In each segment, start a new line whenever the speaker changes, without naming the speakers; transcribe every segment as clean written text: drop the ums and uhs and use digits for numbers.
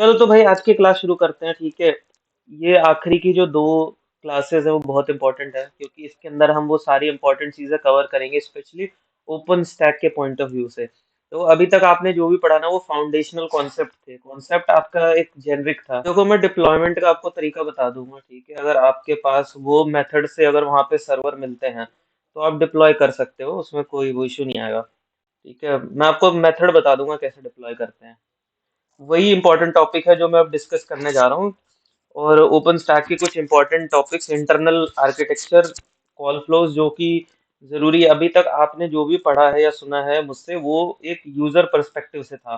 चलो तो भाई आज की क्लास शुरू करते हैं, ठीक है। ये आखिरी की जो दो क्लासेस है वो बहुत इंपॉर्टेंट है, क्योंकि इसके अंदर हम वो सारी इंपॉर्टेंट चीजें कवर करेंगे, स्पेशली ओपन स्टैक के पॉइंट ऑफ व्यू से। तो अभी तक आपने जो भी पढ़ा ना वो फाउंडेशनल कॉन्सेप्ट थे, कॉन्सेप्ट आपका एक जेनरिक था। देखो मैं डिप्लॉयमेंट का आपको तरीका बता दूंगा, ठीक है। अगर आपके पास वो मेथड से अगर वहाँ पे सर्वर मिलते हैं तो आप डिप्लॉय कर सकते हो, उसमें कोई वो इशू नहीं आएगा। ठीक है, मैं आपको मेथड बता दूंगा कैसे डिप्लॉय करते हैं। वही इंपॉर्टेंट टॉपिक है जो मैं अब डिस्कस करने जा रहा हूँ। और ओपन स्टैक के कुछ important topics, internal architecture, call flows, जो कि जरूरी है। अभी तक आपने जो भी पढ़ा है या सुना है मुझसे वो एक यूजर पर्सपेक्टिव से था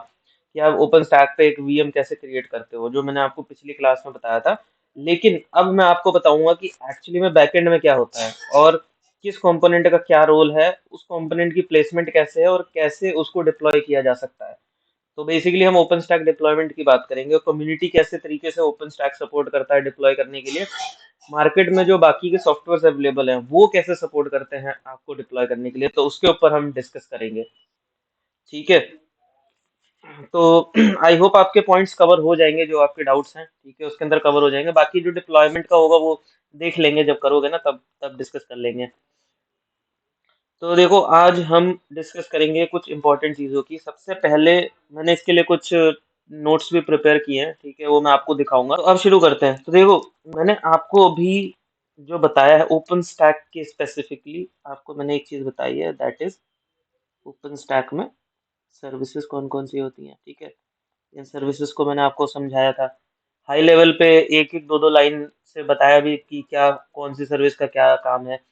कि आप ओपन स्टैक पे एक वीएम कैसे क्रिएट करते हो, जो मैंने आपको पिछली क्लास में बताया था। लेकिन अब मैं आपको बताऊंगा कि एक्चुअली में बैकएंड में क्या होता है और किस कंपोनेंट का क्या रोल है, उस कंपोनेंट की प्लेसमेंट कैसे है और कैसे उसको डिप्लॉय किया जा सकता है। तो बेसिकली हम ओपन स्टैक डिप्लॉयमेंट की बात करेंगे और कम्युनिटी कैसे तरीके से ओपन स्टैक सपोर्ट करता है डिप्लॉय करने के लिए। मार्केट में जो बाकी के सॉफ्टवेयर अवेलेबल हैं वो कैसे सपोर्ट करते हैं आपको डिप्लॉय करने के लिए, तो उसके ऊपर हम डिस्कस करेंगे। ठीक है, तो आई होप आपके पॉइंट्स कवर हो जाएंगे, जो आपके डाउट्स हैं ठीक है उसके अंदर कवर हो जाएंगे। बाकी जो डिप्लॉयमेंट का होगा वो देख लेंगे, जब करोगे ना तब तब डिस्कस कर लेंगे। तो देखो आज हम डिस्कस करेंगे कुछ इंपॉर्टेंट चीज़ों की। सबसे पहले मैंने इसके लिए कुछ नोट्स भी प्रिपेयर किए हैं, ठीक है, वो मैं आपको दिखाऊंगा। तो अब शुरू करते हैं। तो देखो मैंने आपको अभी जो बताया है ओपन स्टैक के स्पेसिफिकली, आपको मैंने एक चीज़ बताई है, दैट इज ओपन स्टैक में सर्विसेज कौन कौन सी होती हैं, ठीक है। इन सर्विसेज को मैंने आपको समझाया था हाई लेवल पे, एक एक दो दो लाइन से बताया भी कि क्या कौन सी सर्विस का क्या काम है,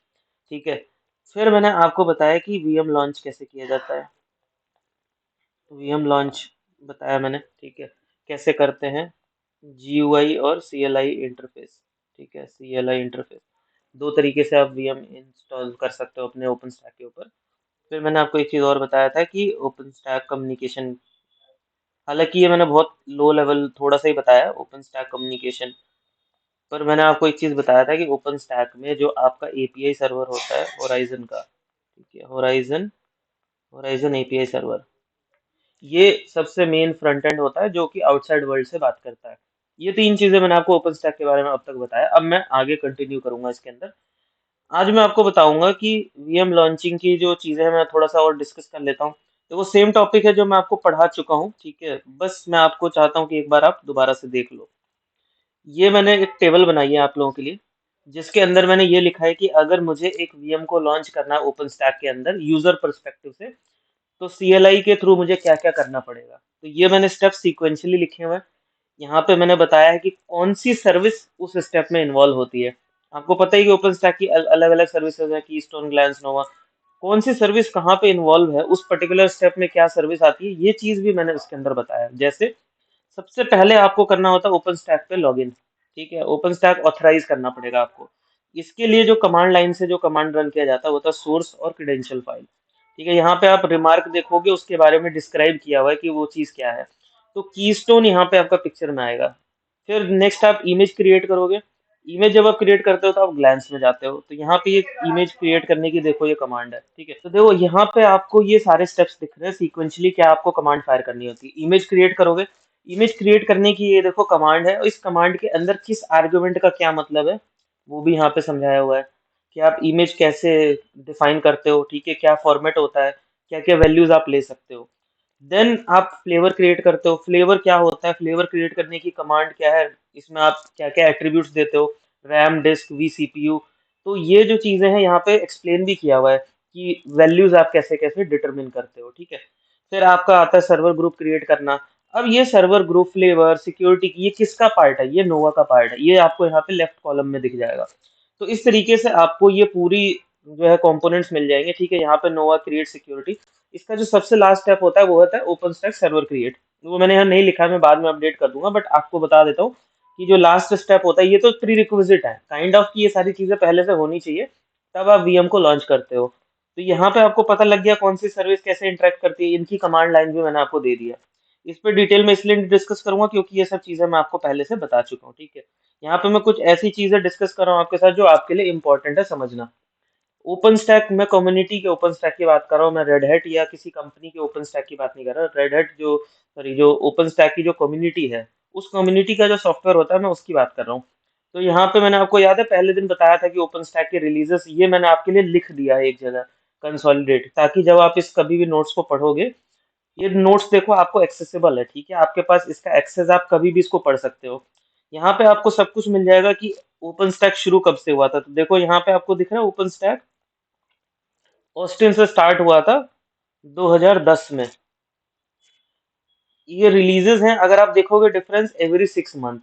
ठीक है। फिर मैंने आपको बताया कि वीएम लॉन्च कैसे किया जाता है। वीएम लॉन्च बताया मैंने, ठीक है, कैसे करते हैं। जीयूआई और सीएलआई इंटरफेस, ठीक है, सीएलआई इंटरफेस दो तरीके से आप वीएम इंस्टॉल कर सकते हो अपने ओपन स्टैक के ऊपर। फिर मैंने आपको एक चीज़ और बताया था कि ओपन स्टैक कम्युनिकेशन, हालांकि ये मैंने बहुत लो लेवल थोड़ा सा ही बताया ओपन स्टैक कम्युनिकेशन। पर मैंने आपको एक चीज़ बताया था कि ओपन स्टैक में जो आपका एपीआई सर्वर होता है होराइजन का, ठीक है, होराइजन, होराइजन एपीआई सर्वर, ये सबसे मेन फ्रंट एंड होता है जो कि आउटसाइड वर्ल्ड से बात करता है। ये तीन चीजें मैंने आपको ओपन स्टैक के बारे में अब तक बताया। अब मैं आगे कंटिन्यू करूंगा इसके अंदर। आज मैं आपको बताऊंगा कि वीएम लॉन्चिंग की जो चीजें हैं मैं थोड़ा सा और डिस्कस कर लेता हूँ। तो वो सेम टॉपिक है जो मैं आपको पढ़ा चुका हूँ, ठीक है, बस मैं आपको चाहता हूँ कि एक बार आप दोबारा से देख लो। ये मैंने एक टेबल बनाई है आप लोगों के लिए, जिसके अंदर मैंने ये लिखा है कि अगर मुझे एक वीएम को लॉन्च करना है ओपन स्टैक के अंदर यूजर पर्सपेक्टिव से, तो सीएलआई के थ्रू मुझे क्या क्या करना पड़ेगा। तो ये मैंने स्टेप सीक्वेंशियली लिखे हुए हैं। यहाँ पे मैंने बताया है कि कौन सी सर्विस उस स्टेप में इन्वॉल्व होती है। आपको पता ही कि ओपन स्टैक की अलग अलग सर्विसेज है, की स्टोन, ग्लैंस, नोवा, कौन सी सर्विस कहाँ पे इन्वॉल्व है, उस पर्टिकुलर स्टेप में क्या सर्विस आती है, ये चीज भी मैंने उसके अंदर बताया है। जैसे सबसे पहले आपको करना होता है ओपन स्टैक पे लॉगिन, ठीक है, ओपन स्टैक ऑथराइज करना पड़ेगा आपको। इसके लिए जो कमांड लाइन से जो कमांड रन किया जाता है वो होता है सोर्स और क्रेडेंशियल फाइल, ठीक है। यहाँ पे आप रिमार्क देखोगे उसके बारे में डिस्क्राइब किया हुआ है कि वो चीज़ क्या है। तो कीस्टोन यहाँ पे आपका पिक्चर में आएगा। फिर नेक्स्ट आप इमेज क्रिएट करोगे। इमेज जब आप क्रिएट करते हो तो आप ग्लैंस में जाते हो, तो यहाँ पे एक इमेज क्रिएट करने की देखो ये कमांड है, ठीक है। तो देखो यहाँ पे आपको ये सारे स्टेप्स दिख रहे हैं सीक्वेंशली, क्या आपको कमांड फायर करनी होती है। इमेज क्रिएट करोगे, इमेज क्रिएट करने की ये देखो कमांड है, और इस कमांड के अंदर किस आर्गुमेंट का क्या मतलब है वो भी यहाँ पे समझाया हुआ है कि आप इमेज कैसे डिफाइन करते हो, ठीक है, क्या फॉर्मेट होता है, क्या क्या वैल्यूज आप ले सकते हो। देन आप फ्लेवर क्रिएट करते हो। फ्लेवर क्या होता है, फ्लेवर क्रिएट करने की कमांड क्या है, इसमें आप क्या क्या एट्रीब्यूट्स देते हो, रैम, डिस्क, वी, सीपीयू। तो ये जो चीजें हैं यहाँ पे एक्सप्लेन भी किया हुआ है कि वैल्यूज आप कैसे कैसे डिटरमिन करते हो, ठीक है। फिर आपका आता है सर्वर ग्रुप क्रिएट करना। अब ये सर्वर ग्रुप, फ्लेवर, सिक्योरिटी, ये किसका पार्ट है, ये नोवा का पार्ट है, ये आपको यहाँ पे लेफ्ट कॉलम में दिख जाएगा। तो इस तरीके से आपको ये पूरी जो है कंपोनेंट्स मिल जाएंगे, ठीक है। यहाँ पे नोवा क्रिएट सिक्योरिटी, इसका जो सबसे लास्ट स्टेप होता है वो होता है ओपन स्टैक सर्वर क्रिएट। वो मैंने यहाँ नहीं लिखा है, मैं बाद में अपडेट कर दूंगा, बट आपको बता देता हूँ कि जो लास्ट स्टेप होता है ये तो प्री रिक्विजिट है काइंड ऑफ, कि ये सारी चीजें पहले से होनी चाहिए तब आप वीएम को लॉन्च करते हो। तो यहाँ पे आपको पता लग गया कौन सी सर्विस कैसे इंटरेक्ट करती है, इनकी कमांड लाइन भी मैंने आपको दे दिया। इस पे डिटेल में इसलिए डिस्कस करूंगा क्योंकि ये सब चीजें मैं आपको पहले से बता चुका हूँ, ठीक है। यहाँ पे मैं कुछ ऐसी चीजें डिस्कस कर रहा हूँ आपके साथ जो आपके लिए इंपॉर्टेंट है समझना। ओपन स्टैक, मैं कम्युनिटी के ओपन स्टैक की बात कर रहा हूँ, मैं रेड हैट या किसी कंपनी के ओपन स्टैक की बात नहीं कर रहा। रेड हैट जो, सॉरी, जो ओपन स्टैक की जो कम्युनिटी है उस कम्युनिटी का जो सॉफ्टवेयर होता है मैं उसकी बात कर रहा हूँ। तो यहाँ पे मैंने आपको याद है पहले दिन बताया था कि ओपन स्टैक के रिलीजेस ये मैंने आपके लिए लिख दिया है एक जगह कंसोलिडेट, ताकि जब आप इस कभी भी नोट्स को पढ़ोगे, ये नोट्स देखो आपको एक्सेसिबल है, ठीक है, आपके पास इसका एक्सेस, आप कभी भी इसको पढ़ सकते हो। यहाँ पे आपको सब कुछ मिल जाएगा कि ओपन स्टैक शुरू कब से हुआ था। तो देखो यहाँ पे आपको दिख रहा है ओपन स्टैक ऑस्टिन से स्टार्ट हुआ था 2010 में। ये रिलीजेस हैं, अगर आप देखोगे डिफरेंस एवरी 6 मंथ।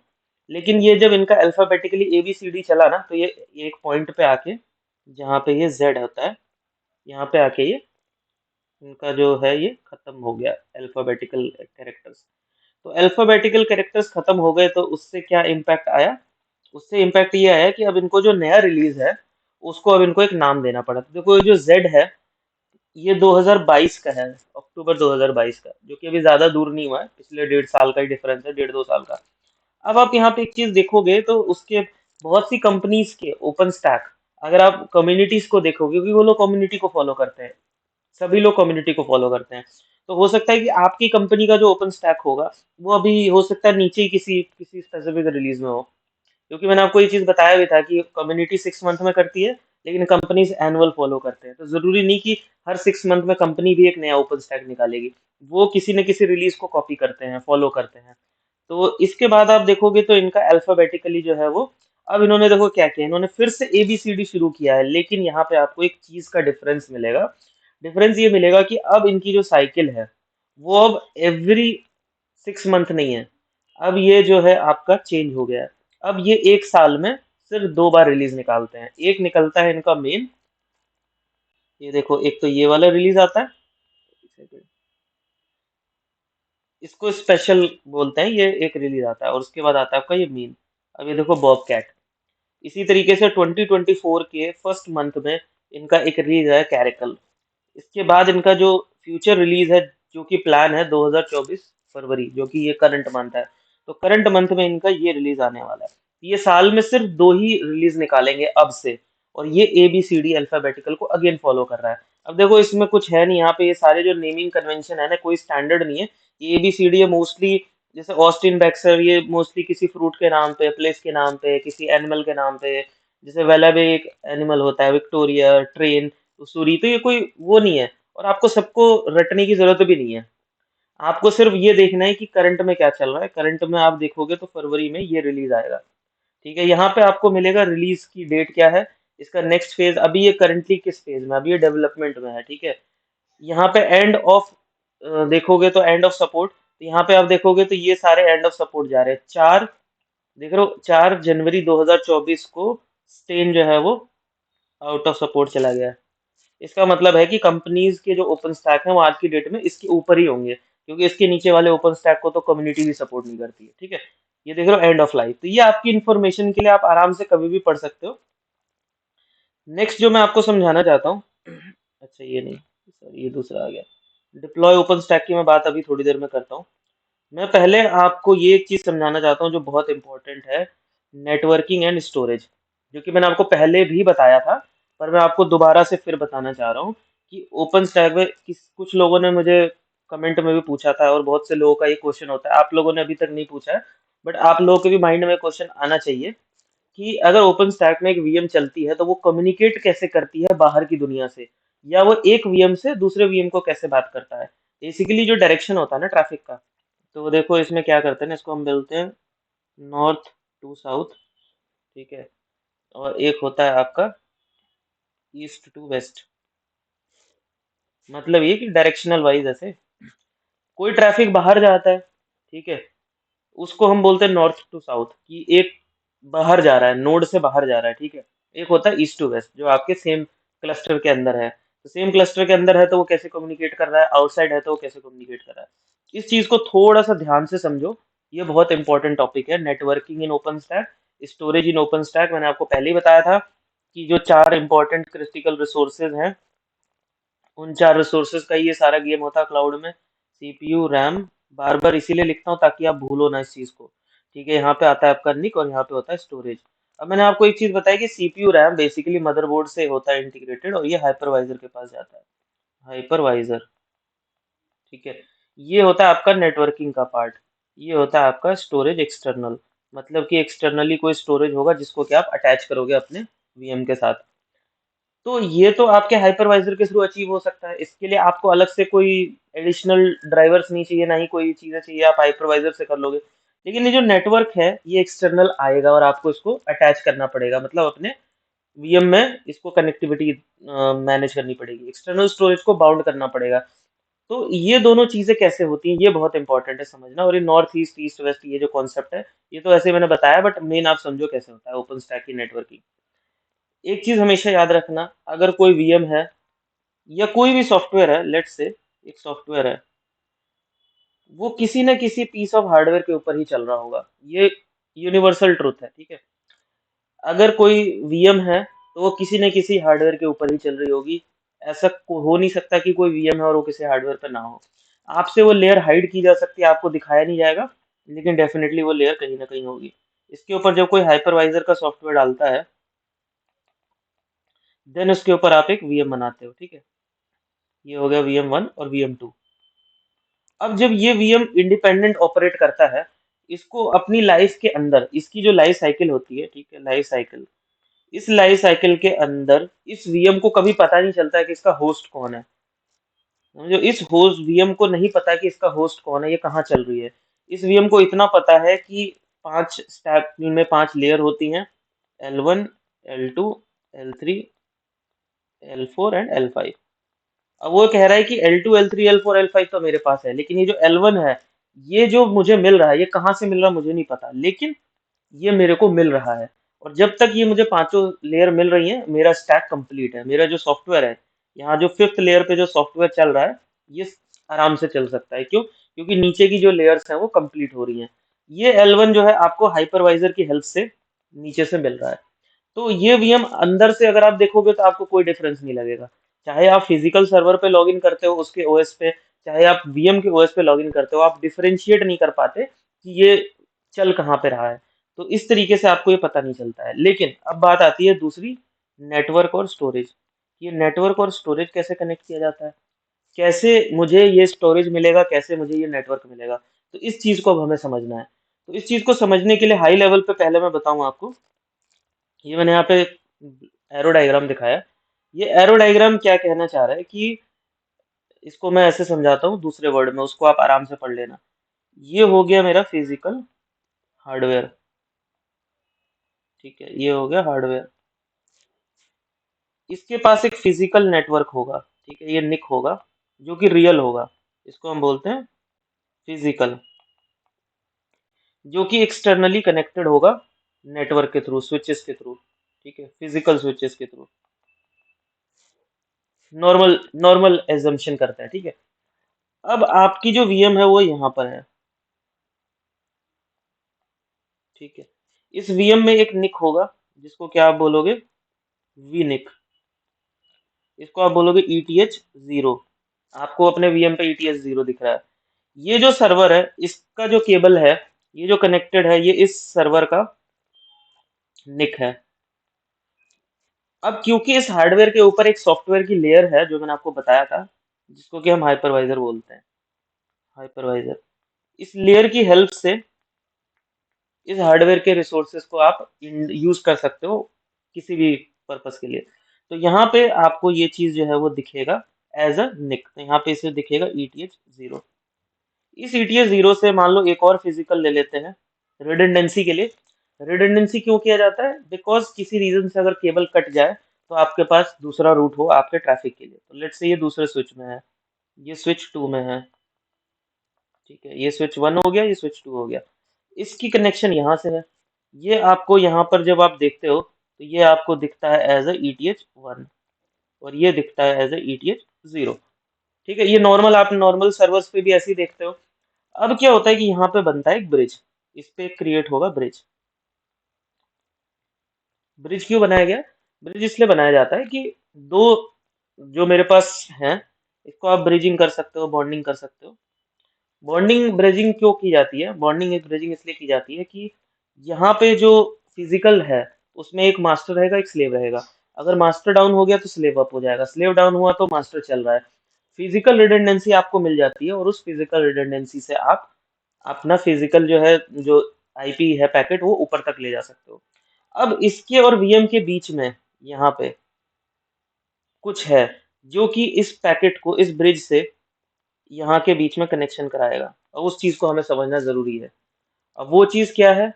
लेकिन ये जब इनका अल्फाबेटिकली ABCD चला ना, तो ये एक पॉइंट पे आके, जहाँ पे ये Z होता है, यहाँ पे आके ये इनका जो है ये खत्म हो गया अल्फाबेटिकल कैरेक्टर्स। तो अल्फाबेटिकल कैरेक्टर्स खत्म हो गए, तो उससे क्या इम्पैक्ट आया? उससे इम्पैक्ट ये आया कि अब इनको जो नया रिलीज है उसको अब इनको एक नाम देना पड़ा। तो देखो ये जो Z है, ये 2022 का है, अक्टूबर 2022 का, जो कि अभी ज्यादा दूर नहीं हुआ है, पिछले 1.5 साल का ही डिफरेंस है, 1.5 2 साल का। अब आप यहाँ पे एक चीज देखोगे तो उसके बहुत सी कंपनीज के ओपन स्टैक, अगर आप कम्युनिटीज को देखोगे, क्योंकि वो लोग कम्युनिटी को फॉलो करते हैं, सभी लोग कम्युनिटी को फॉलो करते हैं, तो हो सकता है कि आपकी कंपनी का जो ओपन स्टैक होगा वो अभी हो सकता है नीचे ही किसी किसी स्पेसिफिक रिलीज में हो। क्योंकि मैंने आपको ये चीज बताया भी था कि कम्युनिटी 6 मंथ में करती है, लेकिन कंपनीज एनुअल फॉलो करते हैं, तो जरूरी नहीं कि हर 6 मंथ में कंपनी भी एक नया ओपन स्टैक निकालेगी। वो किसी न किसी रिलीज को कॉपी करते हैं, फॉलो करते हैं। तो इसके बाद आप देखोगे तो इनका अल्फाबेटिकली जो है वो, अब इन्होंने देखो क्या किया, इन्होंने फिर से ABCD शुरू किया है, लेकिन यहाँ पे आपको एक चीज का डिफरेंस मिलेगा। डिफरेंस ये मिलेगा कि अब इनकी जो साइकिल है वो अब एवरी 6 मंथ नहीं है, अब ये जो है आपका चेंज हो गया है। अब ये एक साल में सिर्फ 2 बार रिलीज निकालते हैं। एक निकलता है इनका मेन, ये देखो, एक तो ये वाला रिलीज आता है, इसको स्पेशल बोलते हैं, ये एक रिलीज आता है, और उसके बाद आता है आपका ये मेन। अब ये देखो बॉब कैट। इसी तरीके से 2024 के फर्स्ट मंथ में इनका एक रिलीज है कैरेकल। इसके बाद इनका जो फ्यूचर रिलीज है, जो कि प्लान है 2024 फरवरी, जो कि ये करंट मंथ है, तो करंट मंथ में इनका ये रिलीज आने वाला है। ये साल में सिर्फ 2 ही रिलीज निकालेंगे अब से, और ये ABCD अल्फाबेटिकल को अगेन फॉलो कर रहा है। अब देखो इसमें कुछ है नहीं, यहाँ पे ये सारे जो नेमिंग कन्वेंशन है ना, कोई स्टैंडर्ड नहीं है। ये ABCD ये मोस्टली, जैसे ऑस्टिन बैक्सर, ये मोस्टली किसी फ्रूट के नाम पे, प्लेस के नाम पे, किसी एनिमल के नाम पे, जैसे वेलाबे एक एनिमल होता है, विक्टोरिया, ट्रेन, सूरी, तो ये कोई वो नहीं है। और आपको सबको रटने की जरूरत भी नहीं है, आपको सिर्फ ये देखना है कि करंट में क्या चल रहा है। करंट में आप देखोगे तो फरवरी में ये रिलीज आएगा, ठीक है। यहाँ पे आपको मिलेगा रिलीज की डेट क्या है, इसका नेक्स्ट फेज, अभी ये करंटली किस फेज में, अभी ये डेवलपमेंट में है, ठीक है। यहाँ पे एंड ऑफ देखोगे तो एंड ऑफ सपोर्ट, तो यहाँ पे आप देखोगे तो ये सारे एंड ऑफ सपोर्ट जा रहे हैं। चार, देख रहे हो, 4 जनवरी 2024 को स्टेन जो है वो आउट ऑफ सपोर्ट चला गया है। इसका मतलब है कि कंपनीज के जो ओपन स्टैक हैं वो आज की डेट में इसके ऊपर ही होंगे, क्योंकि इसके नीचे वाले ओपन स्टैक को तो कम्युनिटी भी सपोर्ट नहीं करती है, ठीक है। ये देख लो एंड ऑफ लाइफ, तो ये आपकी इंफॉर्मेशन के लिए, आप आराम से कभी भी पढ़ सकते हो। नेक्स्ट जो मैं आपको समझाना चाहता हूँ, अच्छा ये नहीं, सॉरी ये दूसरा आ गया। डिप्लॉय ओपन स्टैक की मैं बात अभी थोड़ी देर में करता हूँ। मैं पहले आपको ये एक चीज समझाना चाहता हूँ जो बहुत इंपॉर्टेंट है, नेटवर्किंग एंड स्टोरेज, जो कि मैंने आपको पहले भी बताया था, पर मैं आपको दोबारा से फिर बताना चाह रहा हूँ कि ओपन स्टैक में कुछ लोगों ने मुझे कमेंट में भी पूछा था, और बहुत से लोगों का ये क्वेश्चन होता है, आप लोगों ने अभी तक नहीं पूछा है, बट आप लोगों के भी माइंड में क्वेश्चन आना चाहिए कि अगर ओपन स्टैक में एक VM चलती है तो वो कम्युनिकेट कैसे करती है बाहर की दुनिया से, या वो एक VM से दूसरे VM को कैसे बात करता है। बेसिकली जो डायरेक्शन होता है ना ट्रैफिक का, तो देखो इसमें क्या करते हैं ना, इसको हम बोलते हैं नॉर्थ टू साउथ, ठीक है, और एक होता है आपका ईस्ट टू वेस्ट। मतलब ये कि डायरेक्शनल वाइज ऐसे कोई ट्रैफिक बाहर जाता है, ठीक है, उसको हम बोलते हैं नॉर्थ टू साउथ, कि एक बाहर जा रहा है, नोड से बाहर जा रहा है, ठीक है। एक होता है ईस्ट टू वेस्ट, जो आपके सेम क्लस्टर के अंदर है। तो सेम क्लस्टर के अंदर है तो वो कैसे कम्युनिकेट कर रहा है, आउटसाइड है तो वो कैसे कम्युनिकेट कर रहा है। इस चीज को थोड़ा सा ध्यान से समझो, ये बहुत इंपॉर्टेंट टॉपिक है। Networking in open stack, storage in open stack, मैंने आपको पहले ही बताया था कि जो 4 इंपॉर्टेंट क्रिटिकल रिसोर्सेज हैं, उन 4 रिसोर्सेज का ये सारा गेम होता है क्लाउड में। CPU, रैम, बार बार इसीलिए लिखता हूँ ताकि आप भूलो ना इस चीज को, ठीक है। यहाँ पे आता है आपका निक, और यहाँ पे होता है स्टोरेज। अब मैंने आपको एक चीज बताई कि CPU रैम बेसिकली मदरबोर्ड से होता है इंटीग्रेटेड, और ये हाइपरवाइजर के पास जाता है, हाइपरवाइजर, ठीक है। ये होता है आपका नेटवर्किंग का पार्ट। ये होता है आपका स्टोरेज एक्सटर्नल, मतलब कि एक्सटर्नली कोई स्टोरेज होगा जिसको कि आप अटैच करोगे अपने वीएम के साथ। तो ये तो आपके हाइपरवाइजर के थ्रू अचीव हो सकता है, इसके लिए आपको अलग से कोई एडिशनल ड्राइवर्स नहीं चाहिए, ना ही कोई चीजें चाहिए, आप हाइपरवाइजर से कर लोगे। लेकिन ये जो नेटवर्क है ये एक्सटर्नल आएगा और आपको इसको अटैच करना पड़ेगा, मतलब अपने वीएम में इसको कनेक्टिविटी मैनेज करनी पड़ेगी, एक्सटर्नल स्टोरेज को बाउंड करना पड़ेगा। तो ये दोनों चीजें कैसे होती हैं ये बहुत इंपॉर्टेंट है समझना। और ये नॉर्थ ईस्ट ईस्ट वेस्ट ये जो कॉन्सेप्ट है ये तो ऐसे मैंने बताया, बट मेन आप समझो कैसे होता है ओपन स्टैक की नेटवर्किंग। एक चीज हमेशा याद रखना, अगर कोई वीएम है या कोई भी सॉफ्टवेयर है, लेट्स से एक सॉफ्टवेयर है, वो किसी न किसी पीस ऑफ हार्डवेयर के ऊपर ही चल रहा होगा। ये यूनिवर्सल ट्रुथ है, ठीक है। अगर कोई वीएम है तो वो किसी न किसी हार्डवेयर के ऊपर ही चल रही होगी। ऐसा हो नहीं सकता कि कोई वीएम है और वो किसी हार्डवेयर पर ना हो। आपसे वो लेयर हाइड की जा सकती है, आपको दिखाया नहीं जाएगा, लेकिन डेफिनेटली वो लेयर कहीं ना कहीं होगी। इसके ऊपर जब कोई हाइपरवाइजर का सॉफ्टवेयर डालता है, देन उसके ऊपर आप एक वीएम बनाते हो, ठीक है। ये हो गया वीएम 1 और वीएम 2। अब जब ये वीएम इंडिपेंडेंट ऑपरेट करता है, इसको अपनी लाइफ के अंदर, इसकी जो लाइफ साइकिल होती है, ठीक है, लाइफ साइकिल, इस लाइफ साइकिल के अंदर इस वीएम को कभी पता नहीं चलता है कि इसका होस्ट कौन है। समझो, इस होस्ट वीएम को नहीं पता कि इसका होस्ट कौन है, ये कहाँ चल रही है। इस वीएम को इतना पता है कि 5 स्टैक में 5 लेयर होती हैं, L1, L2, L3, L4 and L5। अब वो कह रहा है कि L2, L3, L4, L5 तो मेरे पास है, लेकिन ये जो L1 है, ये जो मुझे मिल रहा है, ये कहाँ से मिल रहा है मुझे नहीं पता, लेकिन ये मेरे को मिल रहा है। और जब तक ये मुझे पांचों लेयर मिल रही है, मेरा स्टैक कंप्लीट है। मेरा जो सॉफ्टवेयर है, यहाँ जो 5th लेयर पे जो सॉफ्टवेयर चल रहा है, ये आराम से चल सकता है। क्यों? क्योंकि नीचे की जो लेयर्स हैं वो कंप्लीट हो रही हैं। ये L1 जो है आपको हाइपरवाइजर की हेल्प से नीचे से मिल रहा है। तो ये वीएम अंदर से अगर आप देखोगे तो आपको कोई डिफरेंस नहीं लगेगा। चाहे आप फिजिकल सर्वर पे लॉगिन करते हो उसके ओएस पे, चाहे आप वीएम के ओएस पे लॉगिन करते हो, आप डिफरेंशिएट नहीं कर पाते कि ये चल कहाँ पे रहा है। तो इस तरीके से आपको ये पता नहीं चलता है। लेकिन अब बात आती है दूसरी, नेटवर्क और स्टोरेज। ये नेटवर्क और स्टोरेज कैसे कनेक्ट किया जाता है, कैसे मुझे ये स्टोरेज मिलेगा, कैसे मुझे ये नेटवर्क मिलेगा। तो इस चीज को अब हमें समझना है। तो इस चीज को समझने के लिए हाई लेवल पे पहले मैं बताऊं आपको, ये मैंने यहाँ पे एरो डायग्राम दिखाया। ये एरो डायग्राम क्या कहना चाह रहा है कि इसको मैं ऐसे समझाता हूँ दूसरे वर्ड में, उसको आप आराम से पढ़ लेना। ये हो गया मेरा फिजिकल हार्डवेयर, ठीक है, ये हो गया हार्डवेयर। इसके पास एक फिजिकल नेटवर्क होगा, ठीक है, ये निक होगा, जो कि रियल होगा। इसको हम बोलते हैं फिजिकल, जो कि एक्सटर्नली कनेक्टेड होगा नेटवर्क के थ्रू, स्विचेस के थ्रू, ठीक है, फिजिकल स्विचेस के थ्रू। नॉर्मल नॉर्मल एजम्पशन करते हैं, ठीक है। अब आपकी जो वीएम है वो यहाँ पर है, ठीक है। इस वीएम में एक निक होगा, जिसको क्या आप बोलोगे, वी निक। इसको आप बोलोगे ETH 0। आपको अपने वीएम पे ETH 0 दिख रहा है। ये जो सर्वर है, इसका जो केबल है, ये जो कनेक्टेड है, ये इस सर्वर का निक है। अब क्योंकि इस हार्डवेयर के ऊपर एक सॉफ्टवेयर की लेयर है, जो मैंने आपको बताया था, जिसको कि हम हाइपरवाइजर बोलते हैं, हाइपरवाइजर। इस लेयर की हेल्प से इस हार्डवेयर के रिसोर्सेज को आप यूज कर सकते हो किसी भी पर्पस के लिए। तो यहाँ पे आपको ये चीज जो है वो दिखेगा एज अ निक। तो यहाँ पे इसे दिखेगा ETH 0। इस ETH 0 से मान लो एक और फिजिकल ले लेते हैं रिडंडेंसी के लिए। रिडंडेंसी क्यों किया जाता है? बिकॉज किसी रीजन से अगर केबल कट जाए तो आपके पास दूसरा रूट हो आपके ट्रैफिक के लिए। तो लेट्स से ये दूसरे स्विच में है, ये स्विच 2 में है, ठीक है, ये स्विच 1 हो गया, ये स्विच 2 हो गया। इसकी कनेक्शन यहाँ से है। ये आपको यहाँ पर जब आप देखते हो तो ये आपको दिखता है एज अ ETH 1 और ये दिखता है एज अ ETH 0, ठीक है। ये नॉर्मल, आप नॉर्मल सर्वर्स पे भी ऐसे ही देखते हो। अब क्या होता है कि यहाँ पे बनता है एक ब्रिज, इस पे क्रिएट होगा ब्रिज। ब्रिज क्यों बनाया गया? ब्रिज इसलिए बनाया जाता है कि दो जो मेरे पास हैं, इसको आप ब्रिजिंग कर सकते हो, बॉन्डिंग कर सकते हो। बॉन्डिंग ब्रिजिंग क्यों की जाती है? बॉन्डिंग एक ब्रिजिंग इसलिए की जाती है कि यहाँ पे जो फिजिकल है उसमें एक मास्टर रहेगा, एक स्लेव रहेगा। अगर मास्टर डाउन हो गया तो स्लेव अप हो जाएगा, स्लेव डाउन हुआ तो मास्टर चल रहा है। फिजिकल रिडंडेंसी आपको मिल जाती है और उस फिजिकल रिडंडेंसी से आप अपना फिजिकल जो है, जो आईपी है पैकेट, वो ऊपर तक ले जा सकते हो। अब इसके और वीएम के बीच में यहाँ पे कुछ है जो कि इस पैकेट को इस ब्रिज से यहाँ के बीच में कनेक्शन कराएगा, और उस चीज को हमें समझना जरूरी है। अब वो चीज क्या है?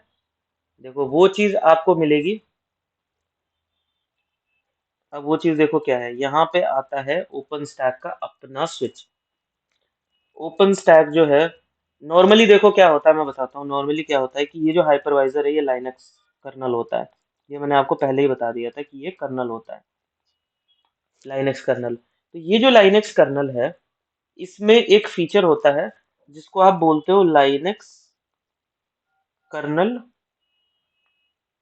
देखो वो चीज आपको मिलेगी। अब वो चीज देखो क्या है, यहाँ पे आता है ओपन स्टैक का अपना स्विच। ओपन स्टैक जो है, नॉर्मली देखो क्या होता है, मैं बताता हूँ नॉर्मली क्या होता है कि ये जो हाइपरवाइजर है ये लाइनक्स कर्नल होता है। ये मैंने आपको पहले ही बता दिया था कि ये कर्नल होता है, लाइनक्स कर्नल। तो ये जो लाइनक्स कर्नल है, इसमें एक फीचर होता है जिसको आप बोलते हो लाइनक्स कर्नल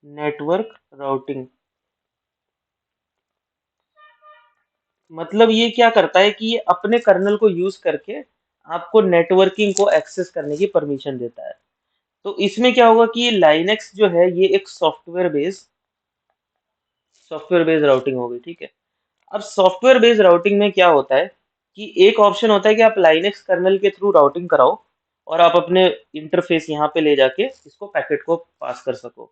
नेटवर्क राउटिंग। मतलब ये क्या करता है कि ये अपने कर्नल को यूज करके आपको नेटवर्किंग को एक्सेस करने की परमिशन देता है। तो इसमें क्या होगा कि ये लाइनक्स जो है ये एक सॉफ्टवेयर बेस्ड राउटिंग होगी, ठीक है। अब सॉफ्टवेयर बेस्ड राउटिंग में क्या होता है कि एक ऑप्शन होता है कि आप लाइनक्स कर्नल के थ्रू राउटिंग कराओ और आप अपने इंटरफेस यहाँ पे ले जाके इसको पैकेट को पास कर सको।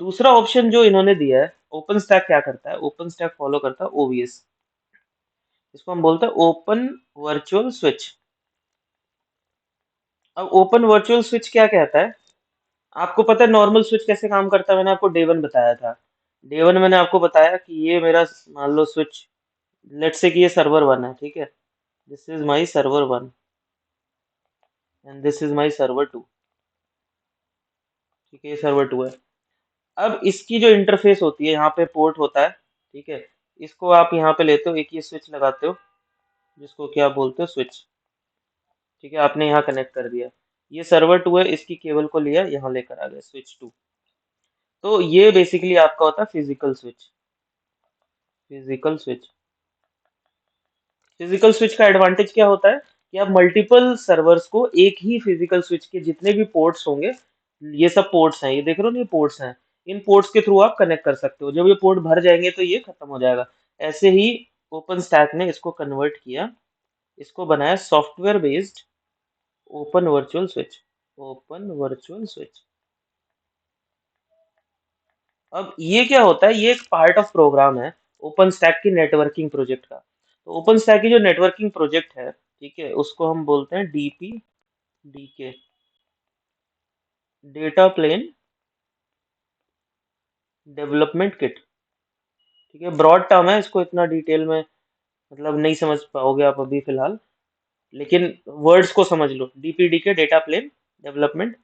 दूसरा ऑप्शन जो इन्होंने दिया है, ओपन स्टैक क्या करता है, ओपन स्टैक फॉलो करता है ओवीएस। इसको हम बोलते हैं ओपन वर्चुअल स्विच। अब ओपन वर्चुअल स्विच क्या कहता है? आपको पता है नॉर्मल स्विच कैसे काम करता है? मैंने आपको डे वन बताया था। डे वन मैंने आपको बताया कि ये मेरा, मान लो स्विच, लेट्स से कि ये सर्वर वन है, ठीक है। This is my server one and this is my server two, ठीक है, ये सर्वर टू है। अब इसकी जो इंटरफेस होती है, यहाँ पे पोर्ट होता है, ठीक है। इसको आप यहाँ पे लेते हो, एक ये स्विच लगाते हो जिसको क्या बोलते हो, स्विच, ठीक है। आपने यहाँ कनेक्ट कर दिया, ये सर्वर टू है, इसकी केबल को लिया यहाँ लेकर आ गया स्विच टू। तो ये बेसिकली आपका होता है physical switch. Physical switch, physical switch का एडवांटेज क्या होता है कि आप मल्टीपल सर्वर्स को एक ही फिजिकल स्विच के जितने भी पोर्ट्स होंगे, ये सब पोर्ट्स हैं, ये देख रहे हो ना, ये पोर्ट्स हैं, इन पोर्ट्स के थ्रू आप कनेक्ट कर सकते हो। जब ये पोर्ट भर जाएंगे तो ये खत्म हो जाएगा। ऐसे ही ओपन स्टैक ने इसको कन्वर्ट किया, इसको बनाया software based open virtual switch. Open virtual switch. अब ये क्या होता है, ये एक पार्ट ऑफ प्रोग्राम है ओपन स्टैक की नेटवर्किंग प्रोजेक्ट का। तो ओपन स्टैक की जो नेटवर्किंग प्रोजेक्ट है, ठीक है, उसको हम बोलते हैं DP DK, data plane development kit, ठीक है। ब्रॉड टर्म है, इसको इतना डिटेल में मतलब नहीं समझ पाओगे आप अभी फिलहाल, लेकिन वर्ड्स को समझ लो, डीपीडीके डेटा प्लेन डेवलपमेंट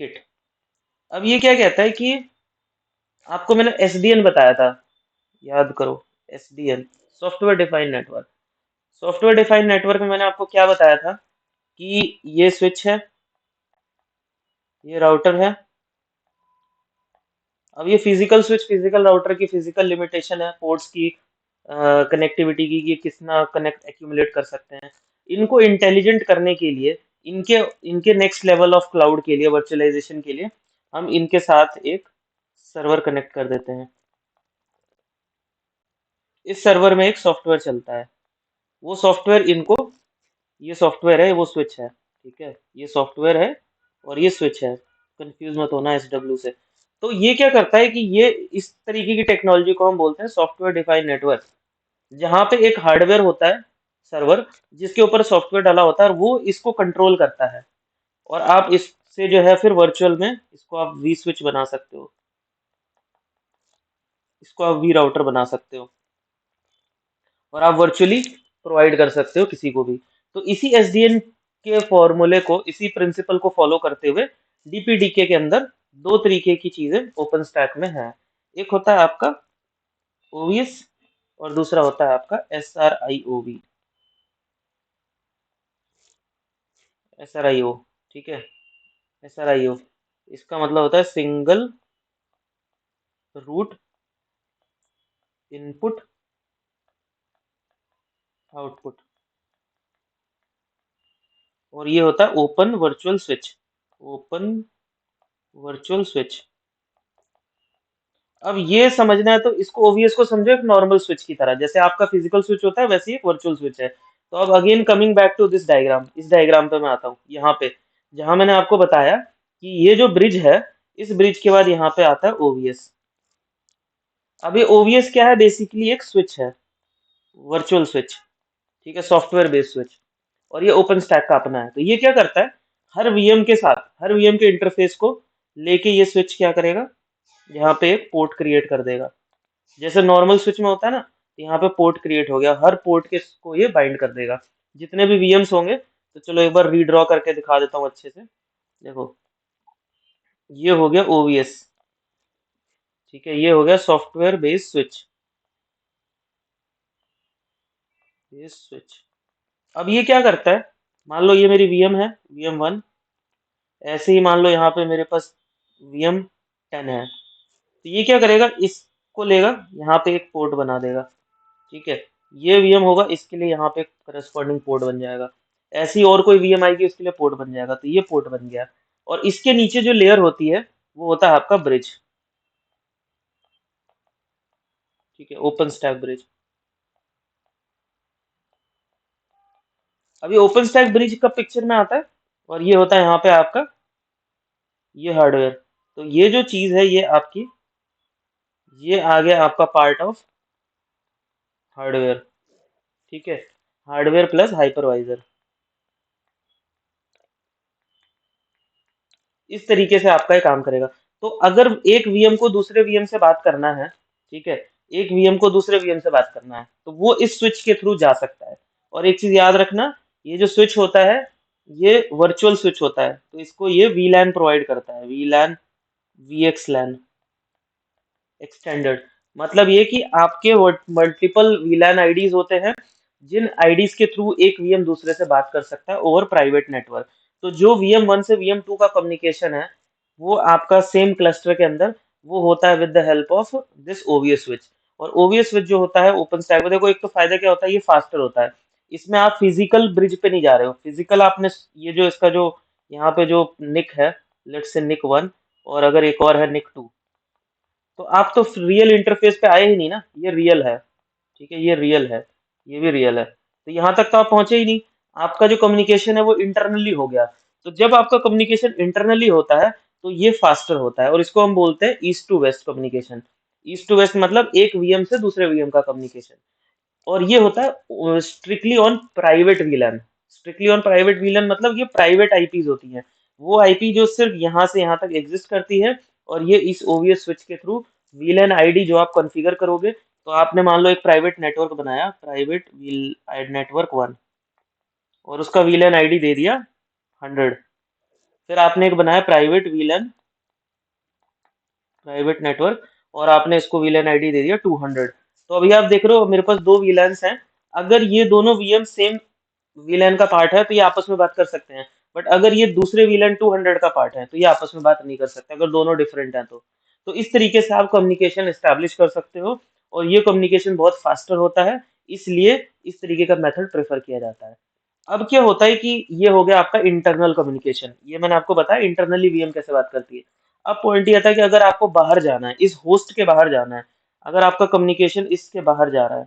किट। अब ये क्या कहता है कि आपको मैंने एसडीएन बताया था, याद करो, SDN, software defined network. Software defined network में मैंने आपको क्या बताया था कि ये स्विच है, ये राउटर है। अब ये फिजिकल स्विच, फिजिकल राउटर की फिजिकल लिमिटेशन है, पोर्ट्स की, कनेक्टिविटी की, कि कितना कनेक्ट एक्यूमुलेट कर सकते हैं। इनको इंटेलिजेंट करने के लिए, इनके इनके नेक्स्ट लेवल ऑफ क्लाउड के लिए, वर्चुअलाइजेशन के लिए, हम इनके साथ एक सर्वर कनेक्ट कर देते हैं। इस सर्वर में एक सॉफ्टवेयर चलता है, वो सॉफ्टवेयर इनको, ये सॉफ्टवेयर है, वो स्विच है, ठीक है, ये सॉफ्टवेयर है और ये स्विच है, कंफ्यूज मत होना एसडब्ल्यू से। तो ये क्या करता है कि ये इस तरीके की टेक्नोलॉजी को हम बोलते हैं सॉफ्टवेयर डिफाइंड नेटवर्क, जहाँ पे एक हार्डवेयर होता है, सर्वर, जिसके ऊपर सॉफ्टवेयर डाला होता है और वो इसको कंट्रोल करता है। और आप इससे जो है फिर वर्चुअल में इसको आप वी स्विच बना सकते हो, इसको आप वी राउटर बना सकते हो, और आप वर्चुअली प्रोवाइड कर सकते हो किसी को भी। तो इसी एसडीएन के फॉर्मूले को, इसी प्रिंसिपल को फॉलो करते हुए डीपीडीके के अंदर दो तरीके की चीजें ओपन स्टैक में है। एक होता है आपका ओवीएस और दूसरा होता है आपका एसआरआईओवी, एसआरआईओ, ठीक है, एसआरआईओ। इसका मतलब होता है सिंगल रूट इनपुट आउटपुट, और ये होता है open virtual switch. Open virtual switch. अब ये समझना है तो इसको, ओवीएस को समझो एक नॉर्मल स्विच की तरह, जैसे आपका फिजिकल स्विच होता है वैसे ही एक वर्चुअल स्विच है। तो अब again coming back to this diagram, इस डायग्राम पे मैं आता हूँ यहाँ पे, जहां मैंने आपको बताया कि ये जो ब्रिज है, इस ब्रिज के बाद यहाँ पे आता है ओवीएस। अब ये ओवीएस क्या है, बेसिकली एक स्विच है, वर्चुअल स्विच, ठीक है, सॉफ्टवेयर बेस्ड स्विच। और ये ओपन स्टैक का अपना है। तो ये क्या करता है, हर वीएम के साथ, हर वीएम के इंटरफेस को लेके ये स्विच क्या करेगा, यहाँ पे एक पोर्ट क्रिएट कर देगा। जैसे नॉर्मल स्विच में होता है ना, यहाँ पे पोर्ट क्रिएट हो गया, हर पोर्ट के को ये बाइंड कर देगा, जितने भी वीएम्स होंगे। तो चलो एक बार रीड्रॉ करके दिखा देता हूँ अच्छे से। देखो, ये हो गया ओवीएस, ठीक है, ये हो गया सॉफ्टवेयर बेस्ड स्विच, ये स्विच। अब ये क्या करता है, मान लो ये मेरी वीएम है, वीएम 1। ऐसे ही मान लो यहाँ पे मेरे पास वीएम 10 है। तो ये क्या करेगा, इसको लेगा, यहाँ पे एक पोर्ट बना देगा, ठीक है। ये वीएम होगा, इसके लिए यहाँ पे करस्पॉन्डिंग पोर्ट बन जाएगा। ऐसी और कोई वीएम आएगी, उसके लिए पोर्ट बन जाएगा। तो ये पोर्ट बन गया। और इसके नीचे जो लेयर होती है, वो होता है आपका ब्रिज, ठीक है, ओपन स्टैक ब्रिज। अभी ओपन स्टैक ब्रिज कब पिक्चर में आता है, और ये होता है यहाँ पे आपका ये हार्डवेयर। तो ये जो चीज है ये आपकी, ये आ गया आपका पार्ट ऑफ हार्डवेयर, ठीक है, हार्डवेयर प्लस हाइपरवाइजर। इस तरीके से आपका ये काम करेगा। तो अगर एक वीएम को दूसरे वीएम से बात करना है, ठीक है, एक वीएम को दूसरे वीएम से बात करना है, तो वो इस स्विच के थ्रू जा सकता है। और एक चीज याद रखना, ये जो स्विच होता है, ये वर्चुअल स्विच होता है, तो इसको ये वीलैन प्रोवाइड करता है, वीलैन, वीएक्सलैन एक्सटेंडेड। मतलब ये कि आपके मल्टीपल वीलैन आईडीज होते हैं, जिन आईडीज के थ्रू एक वीएम दूसरे से बात कर सकता है ओवर प्राइवेट नेटवर्क। तो जो वीएम 1 से वीएम 2 का कम्युनिकेशन है, वो आपका सेम क्लस्टर के अंदर वो होता है with the help of this OBS switch. और ओवीएस स्विच जो होता है ओपन स्टैक में, देखो एक तो फायदा क्या होता है, ये फास्टर होता है। इसमें आप फिजिकल ब्रिज पे नहीं जा रहे हो, फिजिकल आपने ये जो इसका जो यहाँ पे जो निक है, लेट्स से निक 1, और अगर एक और है निक 2, तो आप तो रियल इंटरफेस पे आए ही नहीं ना, ये रियल है, ठीक है, ये रियल है, ये भी रियल है। तो यहाँ तक तो आप पहुंचे ही नहीं, आपका जो कम्युनिकेशन है वो इंटरनली हो गया। तो जब आपका कम्युनिकेशन इंटरनली होता है, तो ये फास्टर होता है, और इसको हम बोलते हैं east to west communication. East to west मतलब एक वीएम से दूसरे वीएम का कम्युनिकेशन। और ये होता है strictly on private वीलैन। Strictly on private वीलैन मतलब ये प्राइवेट आईपीज होती हैं, वो आईपी जो सिर्फ यहाँ से यहाँ तक एग्जिस्ट करती है। और ये इस ओवीएस स्विच के थ्रू वीलैन आईडी जो आप कॉन्फ़िगर करोगे, तो आपने मान लो एक प्राइवेट नेटवर्क बनाया, प्राइवेट वील नेटवर्क 1, और उसका वीलैन आईडी दे दिया 100। फिर आपने एक बनाया प्राइवेट वीलैन, प्राइवेट नेटवर्क, और आपने इसको वीलैन आईडी दे दिया 200। तो अभी आप देख रहे हो मेरे पास दो वीलैंस हैं। अगर ये दोनों वीएम सेम वीलैन का पार्ट है, तो ये आपस में बात कर सकते हैं। बट अगर ये दूसरे वीलैन 200 का पार्ट है, तो ये आपस में बात नहीं कर सकते, अगर दोनों डिफरेंट हैं तो। तो इस तरीके से आप कम्युनिकेशन एस्टेब्लिश कर सकते हो, और ये कम्युनिकेशन बहुत फास्टर होता है, इसलिए इस तरीके का मेथड प्रेफर किया जाता है। अब क्या होता है कि ये हो गया आपका इंटरनल कम्युनिकेशन, ये मैंने आपको बताया इंटरनली वीएम कैसे बात करती है। अब पॉइंट ये आता है कि अगर आपको बाहर जाना है, इस होस्ट के बाहर जाना है, अगर आपका कम्युनिकेशन इसके बाहर जा रहा है,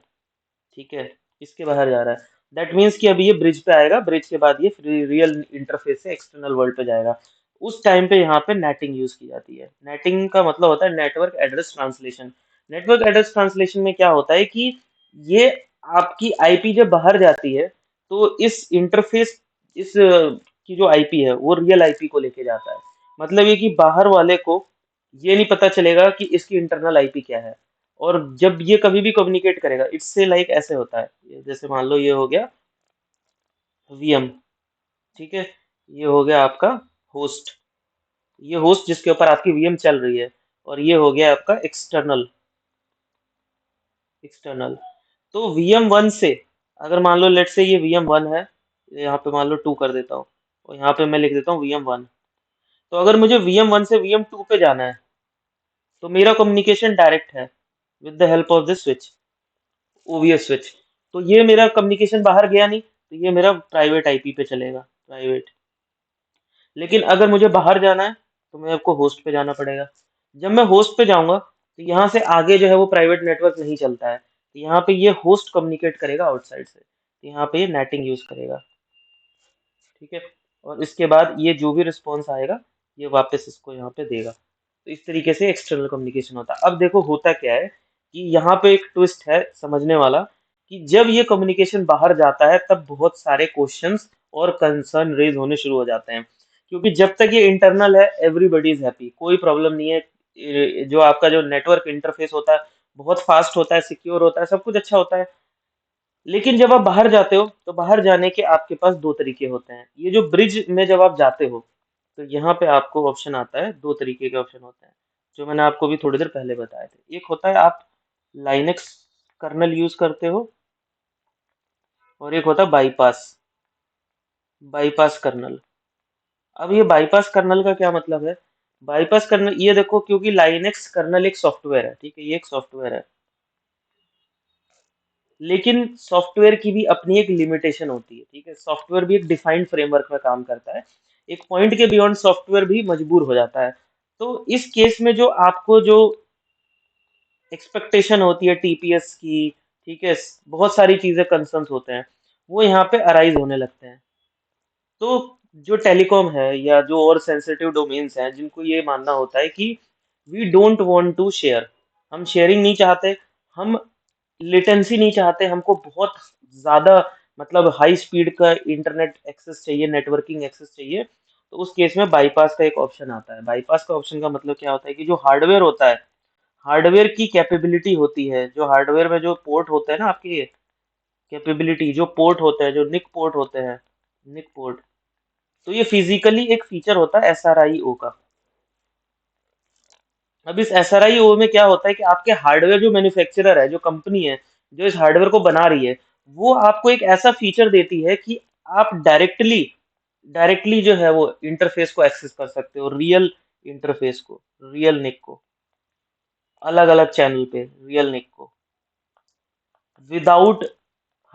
ठीक है, इसके बाहर जा रहा है, दैट मीन्स कि अभी ये ब्रिज पे आएगा, ब्रिज के बाद ये रियल इंटरफेस से एक्सटर्नल वर्ल्ड पे जाएगा। उस टाइम पे यहाँ पे नेटिंग यूज की जाती है। नेटिंग का मतलब होता है network address translation. Network address translation में क्या होता है कि ये आपकी आईपी जब बाहर जाती है, तो इस इंटरफेस, की जो आईपी है वो रियल आईपी को लेके जाता है। मतलब ये कि बाहर वाले को ये नहीं पता चलेगा कि इसकी इंटरनल आईपी क्या है। और जब ये कभी भी कम्युनिकेट करेगा, इससे लाइक ऐसे होता है, जैसे मान लो ये हो गया वीएम, ठीक है, ये हो गया आपका होस्ट, ये होस्ट जिसके ऊपर आपकी वीएम चल रही है। और ये हो गया आपका एक्सटर्नल, एक्सटर्नल। तो वीएम 1 से, अगर मान लो लेट से ये वीएम 1 है, यहाँ पे मान लो 2 कर देता हूँ, और यहाँ पे मैं लिख देता हूँ वीएम 1। तो अगर मुझे वीएम 1 से वीएम 2 पे जाना है, तो मेरा कम्युनिकेशन डायरेक्ट है with the help of this switch, OBS switch. तो ये मेरा कम्युनिकेशन बाहर गया नहीं, तो ये मेरा प्राइवेट आईपी पे चलेगा, प्राइवेट। लेकिन अगर मुझे बाहर जाना है, तो मेरे को होस्ट पे जाना पड़ेगा। जब मैं होस्ट पे जाऊंगा, तो यहाँ से आगे जो है वो प्राइवेट नेटवर्क नहीं चलता है, तो यहाँ पे ये होस्ट कम्युनिकेट करेगा आउटसाइड से। यहाँ पे ये नेटिंग यूज करेगा, ठीक है। और इसके बाद ये जो भी रिस्पॉन्स आएगा ये वापस इसको यहाँ पे देगा। तो इस तरीके से एक्सटर्नल कम्युनिकेशन होता है। अब देखो होता क्या है कि यहाँ पे एक ट्विस्ट है समझने वाला, कि जब ये कम्युनिकेशन बाहर जाता है तब बहुत सारे क्वेश्चंस और कंसर्न रेज होने शुरू हो जाते हैं। क्योंकि जब तक ये इंटरनल है एवरीबडी इज हैप्पी, कोई प्रॉब्लम नहीं है। जो आपका जो नेटवर्क इंटरफेस होता है बहुत फास्ट होता है, सिक्योर होता है, सब कुछ अच्छा होता है। लेकिन जब आप बाहर जाते हो तो बाहर जाने के आपके पास दो तरीके होते हैं। ये जो ब्रिज में जब आप जाते हो तो यहाँ पे आपको ऑप्शन आता है, दो तरीके के ऑप्शन होते हैं जो मैंने आपको भी थोड़ी देर पहले बताए थे। एक होता है आप लाइनक्स कर्नल यूज करते हो, और एक होता है बाईपास, बाईपास कर्नल। अब ये बाईपास कर्नल का क्या मतलब है? बाईपास कर्नल ये देखो, क्योंकि लाइनक्स कर्नल एक सॉफ्टवेयर है, ठीक है, ये एक सॉफ्टवेयर है, लेकिन सॉफ्टवेयर की भी अपनी एक लिमिटेशन होती है, ठीक है। सॉफ्टवेयर भी एक डिफाइंड फ्रेमवर्क में काम करता है, एक पॉइंट के बियॉन्ड सॉफ्टवेयर भी मजबूर हो जाता है। तो इस केस में जो आपको जो एक्सपेक्टेशन होती है टीपीएस की, ठीक है, बहुत सारी चीजें कंसर्न्स होते हैं वो यहाँ पे अराइज होने लगते हैं। तो जो टेलीकॉम है या जो और सेंसिटिव डोमेन्स हैं जिनको ये मानना होता है कि we don't want to share, हम शेयरिंग नहीं चाहते, हम लेटेंसी नहीं चाहते, हमको बहुत ज्यादा मतलब हाई स्पीड का इंटरनेट एक्सेस चाहिए, नेटवर्किंग एक्सेस चाहिए। तो उस केस में बाईपास का एक ऑप्शन आता है। बाईपास का ऑप्शन का मतलब क्या होता है कि जो हार्डवेयर होता है, हार्डवेयर की कैपेबिलिटी होती है, जो हार्डवेयर में जो पोर्ट होते हैं ना आपके, कैपेबिलिटी जो पोर्ट होते हैं, जो निक पोर्ट होते हैं, निक पोर्ट, तो ये फिजिकली एक फीचर होता है एसआरआईओ का। अब इस एसआरआईओ में क्या होता है कि आपके हार्डवेयर जो मैन्युफैक्चरर है, जो कंपनी है जो इस हार्डवेयर को बना रही है, वो आपको एक ऐसा फीचर देती है कि आप डायरेक्टली डायरेक्टली जो है वो इंटरफेस को एक्सेस कर सकते हो, रियल इंटरफेस को, रियल निक को, अलग अलग चैनल पे रियल निक को, विदाउट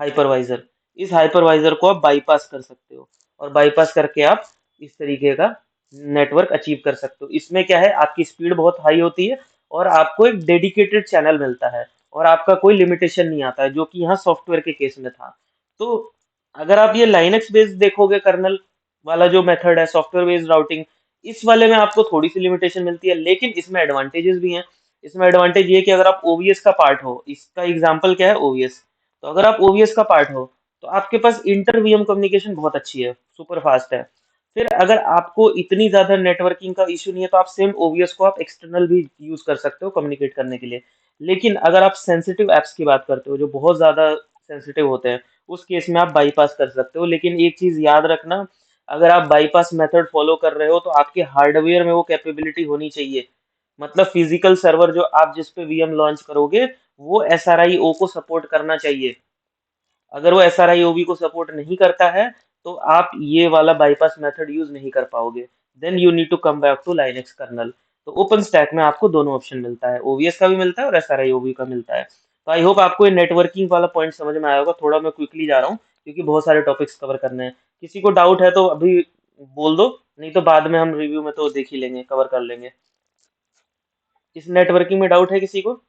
हाइपरवाइजर। इस हाइपरवाइजर को आप बाईपास कर सकते हो, और बाईपास करके आप इस तरीके का नेटवर्क अचीव कर सकते हो। इसमें क्या है, आपकी स्पीड बहुत हाई होती है और आपको एक डेडिकेटेड चैनल मिलता है, और आपका कोई लिमिटेशन नहीं आता है, जो कि यहाँ सॉफ्टवेयर के केस में था। तो अगर आप ये लाइनक्स बेस्ड देखोगे, कर्नल वाला जो मेथड है सॉफ्टवेयर बेस्ड राउटिंग, इस वाले में आपको थोड़ी सी लिमिटेशन मिलती है, लेकिन इसमें एडवांटेजेस भी हैं। इसमें एडवांटेज ये है कि अगर आप ओवीएस का पार्ट हो, इसका एग्जांपल क्या है, ओवीएस। तो अगर आप ओवीएस का पार्ट हो तो आपके पास इंटर वीएम कम्युनिकेशन बहुत अच्छी है, सुपर फास्ट है। फिर अगर आपको इतनी ज्यादा नेटवर्किंग का इशू नहीं है तो आप सेम ओवीएस को आप एक्सटर्नल भी यूज कर सकते हो कम्युनिकेट करने के लिए। लेकिन अगर आप सेंसिटिव एप्स की बात करते हो जो बहुत ज्यादा सेंसिटिव होते हैं, उस केस में आप बाईपास कर सकते हो। लेकिन एक चीज याद रखना, अगर आप बाईपास मेथड फॉलो कर रहे हो तो आपके हार्डवेयर में वो कैपेबिलिटी होनी चाहिए। मतलब फिजिकल सर्वर जो आप जिस पे वीएम लॉन्च करोगे वो एसआरआईओ को सपोर्ट करना चाहिए। अगर वो एसआरआईओबी को सपोर्ट नहीं करता है तो आप ये वाला बाईपास मेथड यूज नहीं कर पाओगे। Then you need to come back to Linux kernel. तो ओपन स्टैक में आपको दोनों ऑप्शन मिलता है, ओवीएस का भी मिलता है और एसआरआईओबी का मिलता है। तो आई होप आपको ये नेटवर्किंग वाला पॉइंट समझ में आया होगा। थोड़ा मैं क्विकली जा रहा हूँ क्योंकि बहुत सारे टॉपिक्स कवर करने हैं। किसी को डाउट है तो अभी बोल दो, नहीं तो बाद में हम रिव्यू में तो देख ही लेंगे, कवर कर लेंगे। इस नेटवर्किंग में डाउट है किसी को?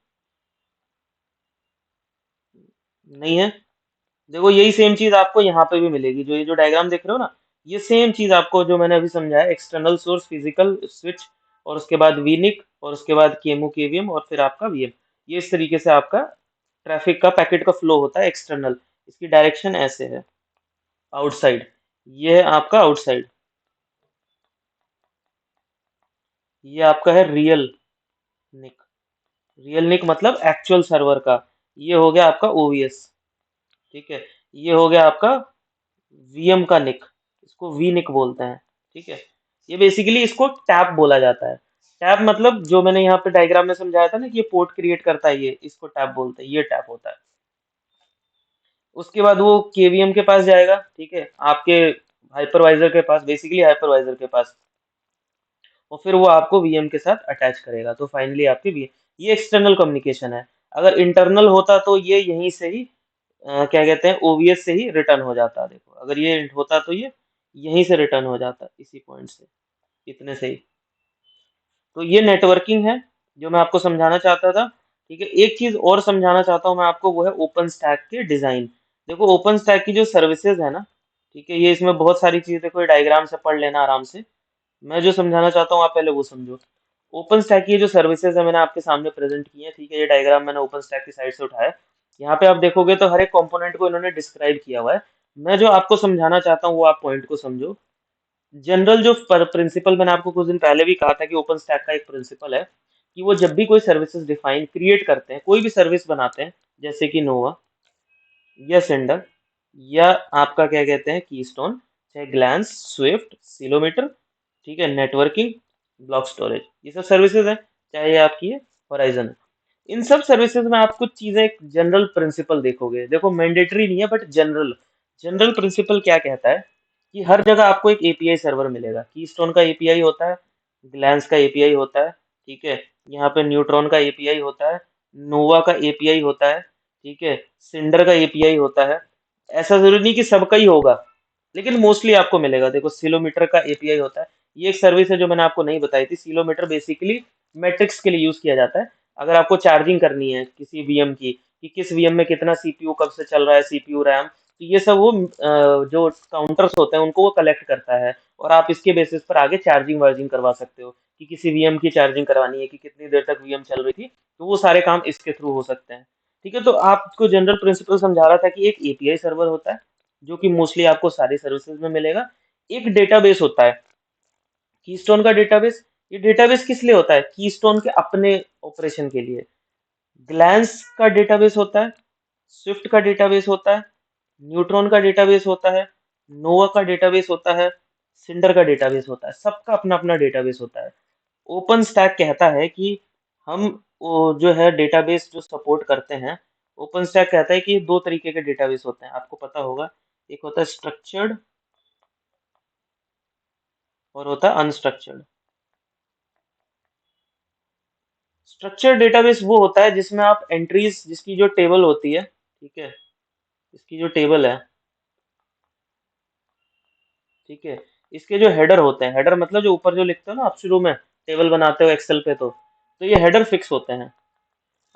नहीं है? देखो यही सेम चीज आपको यहाँ पे भी मिलेगी, जो ये जो डायग्राम देख रहे हो ना, ये सेम चीज आपको जो मैंने अभी समझाया, एक्सटर्नल सोर्स, फिजिकल स्विच, और उसके बाद वीनिक, और उसके बाद केमू केवीएम, और फिर आपका वीएम। ये इस तरीके से आपका ट्रैफिक का पैकेट का फ्लो होता है एक्सटर्नल। इसकी डायरेक्शन ऐसे है, आउटसाइड। ये है आपका आउटसाइड, ये आपका है रियल निक। रियल निक मतलब एक्चुअल सर्वर का। ये हो गया आपका ओवीएस, ठीक है। ये हो गया आपका वीएम का निक, इसको वी निक बोलते हैं, ठीक है। ये बेसिकली इसको टैप बोला जाता है। टैप मतलब जो मैंने यहाँ पे डायग्राम में समझाया था ना कि ये पोर्ट क्रिएट करता है, ये इसको टैप बोलते हैं, ये टैप होता है। उसके बाद वो केवीएम के पास जाएगा, ठीक है, आपके हाइपरवाइजर के पास, बेसिकली हाइपरवाइजर के पास, और फिर वो आपको वीएम के साथ अटैच करेगा। तो फाइनली आपके वीएम, ये एक्सटर्नल कम्युनिकेशन है। अगर इंटरनल होता तो ये यहीं से ही क्या कहते हैं, ओवीएस से ही रिटर्न हो जाता। देखो अगर ये होता तो ये यहीं से रिटर्न हो जाता, इसी पॉइंट से, इतने से ही। तो ये नेटवर्किंग है जो मैं आपको समझाना चाहता था, ठीक है। एक चीज और समझाना चाहता हूँ मैं आपको, वो है ओपन स्टैक के डिजाइन। देखो ओपन स्टैक की जो सर्विसेज है ना, ठीक है, ये इसमें बहुत सारी चीजें, देखो ये डायग्राम से पढ़ लेना आराम से। मैं जो समझाना चाहता हूँ आप पहले वो समझो। ओपन स्टैक की ये जो सर्विसेज है मैंने आपके सामने प्रेजेंट की है, ठीक है, ये डायग्राम मैंने ओपन स्टैक की साइड से उठाया है। यहाँ पे आप देखोगे तो हर एक कंपोनेंट को इन्होंने डिस्क्राइब किया हुआ है। मैं जो आपको समझाना चाहता हूँ वो आप पॉइंट को समझो। जनरल जो प्रिंसिपल मैंने आपको कुछ दिन पहले भी कहा था कि ओपन स्टैक का एक प्रिंसिपल है कि वो जब भी कोई सर्विसेज डिफाइन क्रिएट करते हैं, कोई भी सर्विस बनाते हैं, जैसे कि नोवा या सेंडर या आपका क्या कहते हैं कीस्टोन, चाहे ग्लैंस, स्विफ्ट, सिलोमीटर, ठीक है, नेटवर्किंग, ब्लॉक स्टोरेज, ये सब सर्विसेज हैं, चाहे ये आपकी है होराइजन है। इन सब सर्विसेज में आप कुछ चीजें जनरल प्रिंसिपल देखोगे, देखो मैंडेटरी नहीं है बट जनरल। जनरल प्रिंसिपल क्या कहता है कि हर जगह आपको एक एपीआई सर्वर मिलेगा। कीस्टोन का एपीआई होता है, ग्लैंस का एपीआई होता है, ठीक है, यहाँ पे न्यूट्रॉन का एपीआई होता है, नोवा का एपीआई होता है, ठीक है, सिंडर का एपीआई होता है। ऐसा जरूरी नहीं कि सबका ही होगा, लेकिन मोस्टली आपको मिलेगा। देखो सिलोमीटर का एपीआई होता है, ये एक सर्विस है जो मैंने आपको नहीं बताई थी। सिलोमीटर बेसिकली मैट्रिक्स के लिए यूज किया जाता है। अगर आपको चार्जिंग करनी है किसी वीएम की, कि किस वीएम में कितना सीपीयू कब से चल रहा है, सीपीयू रैम, तो ये सब वो जो काउंटर्स होते हैं उनको वो कलेक्ट करता है, और आप इसके बेसिस पर आगे चार्जिंग वार्जिंग करवा सकते हो, कि किसी वीएम की चार्जिंग करवानी है कि कितनी देर तक वीएम चल रही थी, तो वो सारे काम इसके थ्रू हो सकते हैं। ठीक है, तो आपको जनरल प्रिंसिपल समझा रहा था कि एक एपीआई सर्वर होता है जो कि मोस्टली आपको सारी सर्विसेज में मिलेगा। एक डेटाबेस होता है, कीस्टोन का डेटाबेस। ये डेटाबेस किस लिए होता है? कीस्टोन के अपने ऑपरेशन के लिए। ग्लैंस का डेटाबेस होता है, स्विफ्ट का डेटाबेस होता है, न्यूट्रॉन का डेटाबेस होता है, नोवा का डेटाबेस होता है, सिंडर का डेटाबेस होता है। सबका अपना अपना डेटाबेस होता है। ओपन स्टैक कहता है कि हम वो जो है डेटाबेस जो सपोर्ट करते हैं, ओपन स्टैक कहता है कि दो तरीके के डेटाबेस होते हैं, आपको पता होगा। एक होता है स्ट्रक्चर्ड और होता है अनस्ट्रक्चर्ड। स्ट्रक्चर्ड डेटाबेस वो होता है जिसमें आप एंट्रीज, जिसकी जो टेबल होती है, ठीक है, इसकी जो टेबल है, ठीक है, इसके जो हेडर होते हैं, हेडर मतलब जो ऊपर जो लिखते हो ना आप शुरू में टेबल बनाते हो एक्सेल पे, तो ये हेडर फिक्स होते हैं।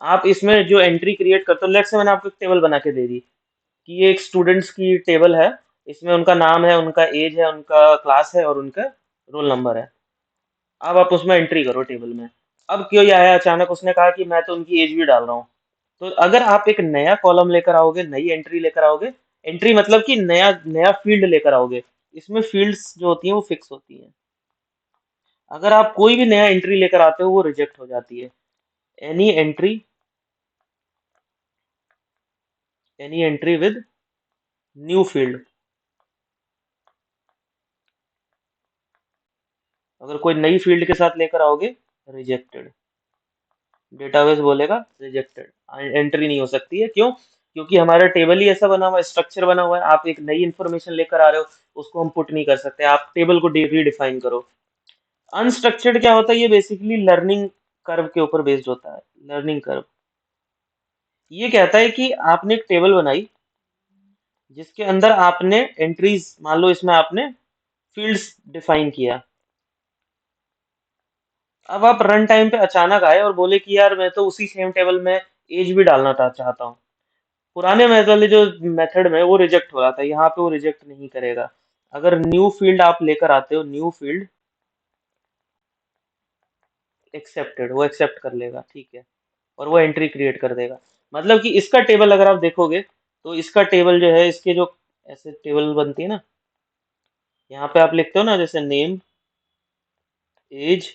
आप इसमें जो एंट्री क्रिएट करते हो, लेट्स से मैंने आपको एक टेबल बना के दे दी कि ये एक स्टूडेंट्स की टेबल है, इसमें उनका नाम है, उनका एज है, उनका क्लास है और उनका रोल नंबर है। अब आप उसमें एंट्री करो टेबल में। अब क्यों आया अचानक, उसने कहा कि मैं तो उनकी एज भी डाल रहा हूँ। तो अगर आप एक नया कॉलम लेकर आओगे, नई एंट्री लेकर आओगे, एंट्री मतलब कि नया नया फील्ड लेकर आओगे, इसमें फील्ड्स जो होती हैं वो फिक्स होती हैं। अगर आप कोई भी नया एंट्री लेकर आते हो वो रिजेक्ट हो जाती है। Any entry, any entry with new field, अगर कोई नई फील्ड के साथ लेकर आओगे, रिजेक्टेड। डेटाबेस बोलेगा रिजेक्टेड, एंट्री नहीं हो सकती है। क्यों? क्योंकि हमारा टेबल ही ऐसा बना हुआ है, स्ट्रक्चर बना हुआ है। आप एक नई इन्फॉर्मेशन लेकर आ रहे हो, उसको हम पुट नहीं कर सकते, आप टेबल को रीडिफाइन करो। अनस्ट्रक्चर्ड क्या होता है? ये बेसिकली लर्निंग कर्व के ऊपर बेस्ड होता है। लर्निंग कर्व ये कहता है कि आपने एक टेबल बनाई जिसके अंदर आपने एंट्रीज, मान लो इसमें आपने फील्ड्स डिफाइन किया। अब आप रन टाइम पे अचानक आए और बोले कि यार मैं तो उसी सेम टेबल में एज भी डालना चाहता हूँ। पुराने मेथड वाले जो मेथड में वो रिजेक्ट हो रहा था, यहाँ पे वो रिजेक्ट नहीं करेगा। अगर न्यू फील्ड आप लेकर आते हो, न्यू फील्ड एक्सेप्टेड, वो एक्सेप्ट कर लेगा, ठीक है, और वो एंट्री क्रिएट कर देगा। मतलब कि इसका टेबल अगर आप देखोगे तो इसका टेबल जो है, इसके जो ऐसे टेबल बनती है ना, यहाँ पे आप लिखते हो ना जैसे नेम, एज,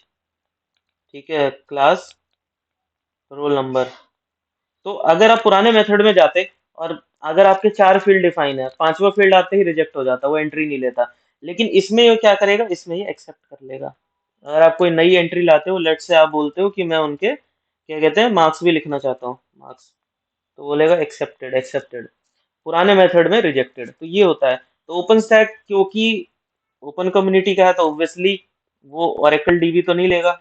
ठीक है, क्लास, रोल नंबर। तो अगर आप पुराने मेथड में जाते और अगर आपके चार फील्ड डिफाइन है, पांचवा फील्ड आते ही रिजेक्ट हो जाता, वो एंट्री नहीं लेता। लेकिन इसमें ये क्या करेगा, इसमें ये एक्सेप्ट कर लेगा। अगर आप कोई नई एंट्री लाते हो, लेट से आप बोलते हो कि मैं उनके क्या कहते हैं मार्क्स भी लिखना चाहता हूँ, मार्क्स, तो बोलेगा एक्सेप्टेड, एक्सेप्टेड। पुराने मेथड में रिजेक्टेड। तो ये होता है। तो ओपन स्टैक क्योंकि ओपन कम्युनिटी का है तो ऑब्वियसली वो ओरेकल डीबी तो नहीं लेगा।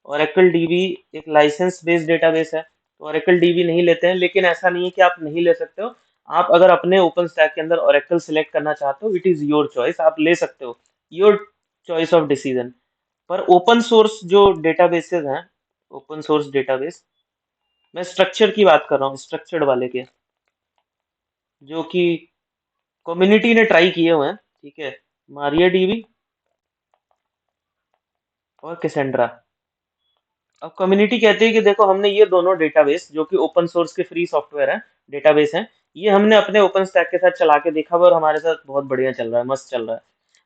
ओरेकल डीबी एक लाइसेंस बेस्ड डेटाबेस है, तो ओरेकल डीबी नहीं लेते हैं। लेकिन ऐसा नहीं है कि आप नहीं ले सकते हो। आप अगर अपने ओपन स्टैक के अंदर ओरेकल सिलेक्ट करना चाहते हो, इट इज योर चॉइस, आप ले सकते हो, योर चॉइस ऑफ डिसीजन। पर ओपन सोर्स जो डेटाबेसेस हैं, ओपन सोर्स डेटाबेस, मैं स्ट्रक्चर की बात कर रहा हूँ, स्ट्रक्चर्ड वाले के। जो कि कम्युनिटी ने ट्राई किए हुए हैं, ठीक है। मारियाडीबी और कैसेंड्रा। अब कम्युनिटी कहती है कि देखो हमने ये दोनों डेटाबेस जो कि ओपन सोर्स के फ्री सॉफ्टवेयर है, डेटाबेस हैं, ये हमने अपने ओपन स्टैक के साथ चला के देखा हुआ और हमारे साथ बहुत बढ़िया चल रहा है, मस्त चल रहा है।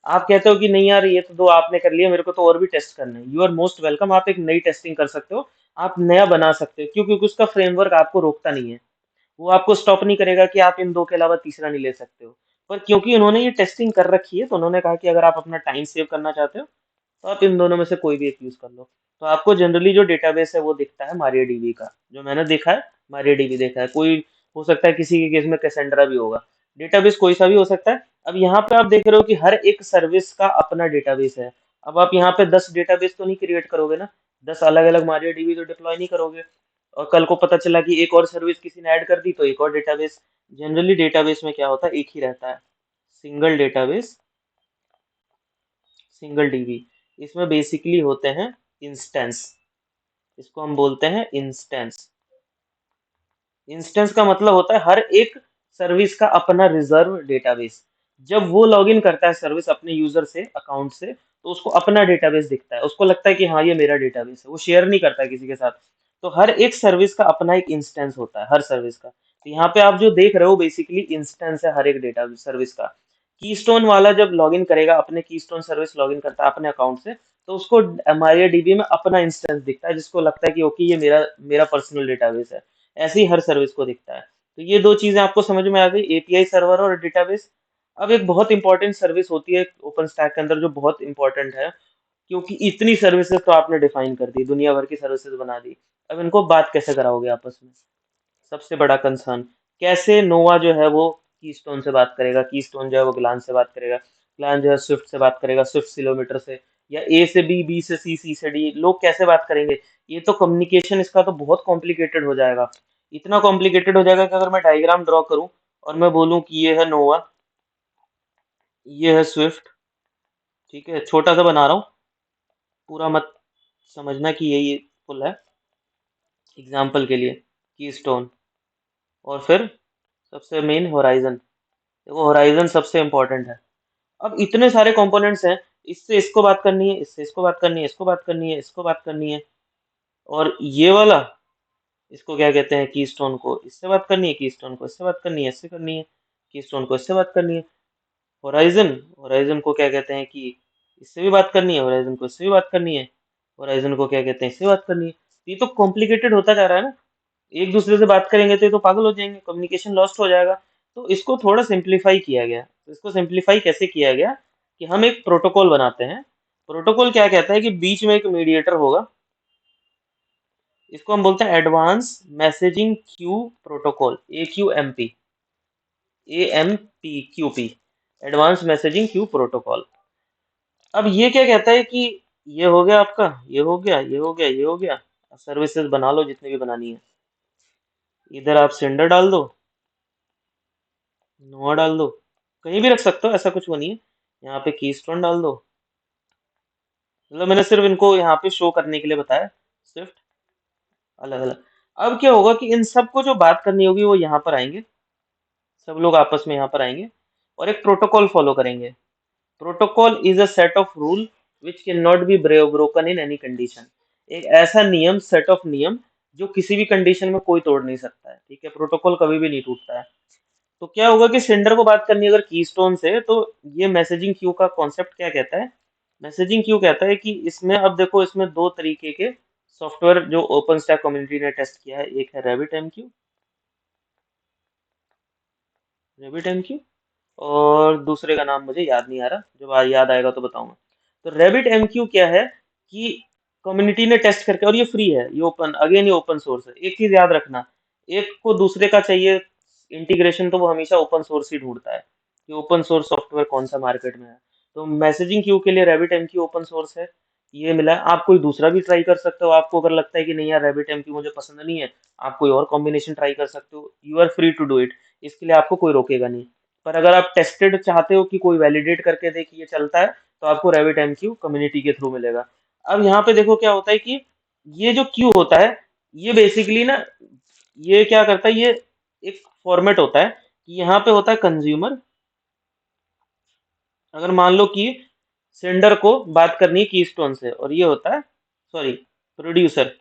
आप कहते हो कि नहीं यार ये तो दो आपने कर लिया, मेरे को तो और भी टेस्ट करना है, यू आर मोस्ट वेलकम, आप एक नई टेस्टिंग कर सकते हो, आप नया बना सकते हो, क्यों? क्योंकि उसका फ्रेमवर्क आपको रोकता नहीं है, वो आपको स्टॉप नहीं करेगा कि आप इन दो के अलावा तीसरा नहीं ले सकते हो। पर क्योंकि उन्होंने ये टेस्टिंग कर रखी है तो उन्होंने कहा कि अगर आप अपना टाइम सेव करना चाहते हो तो आप इन दोनों में से कोई भी एक यूज कर लो। तो आपको जनरली जो डेटाबेस है वो दिखता है मारियाडीबी का, जो मैंने देखा है मारियाडीबी देखा है। कोई हो सकता है किसी के केस में कैसेंड्रा भी होगा, डेटाबेस कोई सा भी हो सकता है। अब यहाँ पे आप देख रहे हो कि हर एक सर्विस का अपना डेटाबेस है। अब आप यहाँ पे 10 डेटाबेस तो नहीं क्रिएट करोगे ना, 10 अलग अलग मारियाडीबी तो डिप्लॉय नहीं करोगे। और कल को पता चला कि एक और सर्विस किसी ने ऐड कर दी तो एक और डेटाबेस। जनरली डेटाबेस में क्या होता है, एक ही रहता है, सिंगल डेटाबेस, सिंगल डीबी। इसमें बेसिकली होते हैं इंस्टेंस, इसको हम बोलते हैं इंस्टेंस। इंस्टेंस का मतलब होता है हर एक सर्विस का अपना रिजर्व डेटाबेस। जब वो लॉगिन करता है सर्विस अपने यूजर से, अकाउंट से, तो उसको अपना डेटाबेस दिखता है, उसको लगता है कि हाँ ये मेरा डेटाबेस है, वो शेयर नहीं करता है किसी के साथ। तो हर एक सर्विस का अपना एक इंस्टेंस होता है, हर सर्विस का। तो यहाँ पे आप जो देख रहे हो बेसिकली इंस्टेंस है हर एक डेटा सर्विस का। कीस्टोन वाला जब लॉगिन करेगा, अपने कीस्टोन सर्विस लॉगिन करता है अपने अकाउंट से, तो उसको MariaDB में अपना इंस्टेंस दिखता है, जिसको लगता है कि ओके ये मेरा मेरा पर्सनल डेटाबेस है। ऐसे ही हर सर्विस को दिखता है। तो ये दो चीजें आपको समझ में आ गई, एपीआई सर्वर और डेटाबेस। अब एक बहुत इंपॉर्टेंट सर्विस होती है ओपन स्टैक के अंदर जो बहुत इंपॉर्टेंट है, क्योंकि इतनी सर्विसेज तो आपने डिफाइन कर दी, दुनिया भर की सर्विसेज बना दी, अब इनको बात कैसे कराओगे आपस में? सबसे बड़ा कंसर्न, कैसे नोवा जो है वो कीस्टोन से बात करेगा, कीस्टोन जो है वो ग्लान से बात करेगा, ग्लान जो है स्विफ्ट से बात करेगा, स्विफ्ट सिलोमीटर से, या ए से बी, बी से सी से डी, लोग कैसे बात करेंगे? ये तो कम्युनिकेशन इसका तो बहुत कॉम्प्लिकेटेड हो जाएगा। इतना कॉम्प्लिकेटेड हो जाएगा कि अगर मैं डायग्राम ड्रॉ करूं और मैं बोलूं कि ये है नोवा, ये है स्विफ्ट, ठीक है, छोटा सा बना रहा हूँ, पूरा मत समझना कि यही फुल है, एग्जाम्पल के लिए कीस्टोन। और फिर सबसे मेन होराइजन, देखो होराइजन सबसे इंपॉर्टेंट है। अब इतने सारे कंपोनेंट्स हैं, इससे इसको बात करनी है, इससे इसको बात करनी है, इसको बात करनी है, इसको बात करनी है, और ये वाला, इसको क्या कहते हैं, कीस्टोन को इससे बात करनी है, कीस्टोन को इससे बात करनी है, इससे करनी है, कीस्टोन को इससे बात करनी है। होराइजन, होराइजन को क्या कहते हैं कि इससे भी बात करनी है, होराइजन को इससे भी बात करनी है, होराइजन को क्या कहते हैं, इससे बात करनी है। ये तो कॉम्प्लिकेटेड होता जा रहा है ना, एक दूसरे से बात करेंगे तो ये तो पागल हो जाएंगे, कम्युनिकेशन लॉस्ट हो जाएगा। तो इसको थोड़ा सिंप्लीफाई किया गया। तो इसको सिंप्लीफाई कैसे किया गया कि हम एक प्रोटोकॉल बनाते हैं। प्रोटोकॉल क्या कहता है कि बीच में एक मीडिएटर होगा, इसको हम बोलते हैं advance messaging Q protocol, AQMP, AMPQP, advance messaging Q protocol. अब ये क्या कहता है कि ये हो गया आपका, ये हो गया, ये हो गया, ये हो गया, सर्विसेज बना लो जितनी भी बनानी है। इधर आप सेंडर डाल दो, नोआ डाल दो, कहीं भी रख सकते हो, ऐसा कुछ वो नहीं है। यहाँ पे कीस्टोन डाल दो, मतलब मैंने सिर्फ इनको यहाँ पे शो करने के लिए बताया, सिर्फ अलग अलग। अब क्या होगा कि इन सबको जो बात करनी होगी वो यहाँ पर आएंगे, सब लोग आपस में यहाँ पर आएंगे और एक प्रोटोकॉल फॉलो करेंगे। Protocol is a set of rule which can not be broken in any condition. एक ऐसा नियम, सेट ऑफ नियम, जो किसी भी कंडीशन में कोई तोड़ नहीं सकता है, ठीक है, प्रोटोकॉल कभी भी नहीं टूटता है। तो क्या होगा कि सेंडर को बात करनी है अगर कीस्टोन से, तो ये मैसेजिंग क्यू का कॉन्सेप्ट क्या कहता है, मैसेजिंग क्यू कहता है कि इसमें, अब देखो इसमें दो तरीके के सॉफ्टवेयर जो ओपन स्टैक कम्युनिटी ने टेस्ट किया है, एक है रैबिट एमक्यू, रैबिट एमक्यू, और दूसरे का नाम मुझे याद नहीं आ रहा, जब याद आएगा तो बताऊंगा। तो रैबिट एमक्यू क्या है कि कम्युनिटी ने टेस्ट करके, और ये फ्री है, ये ओपन, अगेन ये ओपन सोर्स है। एक चीज याद रखना, एक को दूसरे का चाहिए इंटीग्रेशन तो वो हमेशा ओपन सोर्स ही ढूंढता है कि ओपन सोर्स सॉफ्टवेयर कौन सा मार्केट में है। तो मैसेजिंग क्यू के लिए रैबिट एमक्यू ओपन सोर्स है, ये मिला है। आप कोई दूसरा भी ट्राई कर सकते हो, आपको अगर लगता है कि नहीं यार रैबिट एमक्यू मुझे पसंद नहीं है, आप कोई और कॉम्बिनेशन ट्राई कर सकते हो, you are free to do it, इसके लिए आपको कोई रोकेगा नहीं। पर अगर आप टेस्टेड चाहते हो कि कोई वैलिडेट करके दे कि ये चलता है, तो आपको रैबिट एमक्यू कम्युनिटी के थ्रू मिलेगा। अब यहाँ पे देखो क्या होता है कि ये जो क्यू होता है, ये बेसिकली ना, ये क्या करता है, ये एक फॉर्मेट होता है कि यहाँ पे होता है कंज्यूमर। अगर मान लो कि सेंडर को बात करनी है कीस्टोन से, और ये होता है, सॉरी, प्रोड्यूसर।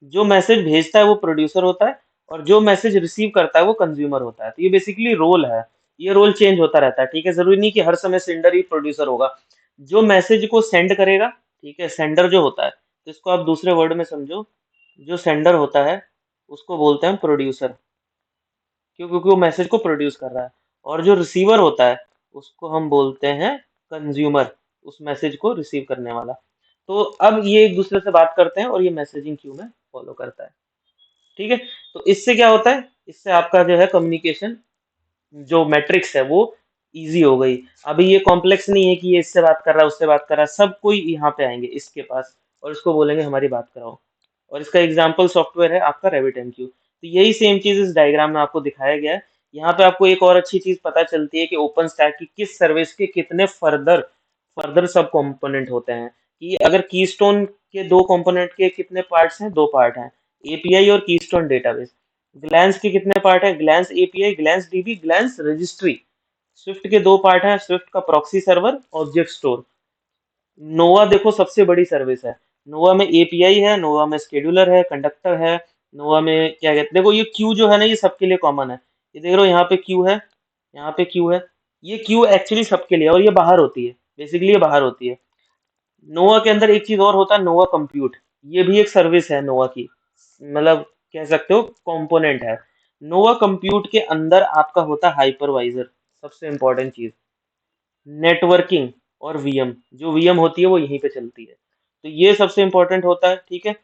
जो मैसेज भेजता है वो प्रोड्यूसर होता है, और जो मैसेज रिसीव करता है वो कंज्यूमर होता है। तो ये बेसिकली रोल है। ये रोल चेंज होता रहता है, ठीक है। जरूरी नहीं कि हर समय सेंडर ही प्रोड्यूसर होगा। जो मैसेज को सेंड करेगा, ठीक है, सेंडर जो होता है, तो इसको आप दूसरे वर्ड में समझो, जो सेंडर होता है उसको बोलते हैं प्रोड्यूसर, क्यों? क्योंकि वो मैसेज को प्रोड्यूस कर रहा है। और जो रिसीवर होता है उसको हम बोलते हैं कंज्यूमर, उस मैसेज को रिसीव करने वाला। तो अब ये एक दूसरे से बात करते हैं और ये मैसेजिंग क्यू में फॉलो करता है, ठीक है। तो इससे क्या होता है, इससे आपका जो है कम्युनिकेशन, जो मैट्रिक्स है वो इजी हो गई। अभी ये कॉम्प्लेक्स नहीं है कि ये इससे बात कर रहा है उससे बात कर रहा है, सब कोई यहाँ पे आएंगे इसके पास और इसको बोलेंगे हमारी बात कराओ। और इसका एग्जाम्पल सॉफ्टवेयर है आपका RabbitMQ। तो यही सेम चीज इस डायग्राम में आपको दिखाया गया है। यहाँ पे आपको एक और अच्छी चीज पता चलती है कि ओपन स्टैक की किस सर्विस के कितने फर्दर फर्दर सब कंपोनेंट होते हैं। कि अगर कीस्टोन के दो कंपोनेंट के कितने पार्ट्स हैं, दो पार्ट हैं, एपीआई और कीस्टोन डेटाबेस। ग्लैंस के कितने पार्ट है, Glance API, Glance DB, Glance registry. Swift के दो पार्ट हैं, स्विफ्ट का proxy server, object store. Nova देखो सबसे बड़ी सर्विस है। नोवा में एपीआई है, नोवा में स्केड्यूलर है, कंडक्टर है। नोवा में क्या कहते हैं, देखो ये क्यू जो है ना ये सबके लिए कॉमन है। ये देख रहे हो यहाँ पे क्यू है, यहाँ पे क्यू है। ये क्यू एक्चुअली सबके लिए है, और ये बाहर होती है, बेसिकली ये बाहर होती है। नोवा के अंदर एक चीज और होता है, नोवा कंप्यूट। ये भी एक सर्विस है नोवा की, मतलब कह सकते हो कंपोनेंट है। नोवा कंप्यूट के अंदर आपका होता है हाइपरवाइजर, सबसे इंपॉर्टेंट चीज। नेटवर्किंग और वीएम, जो वीएम होती है वो यहीं पे चलती है। तो ये सबसे इंपॉर्टेंट होता है, ठीक है।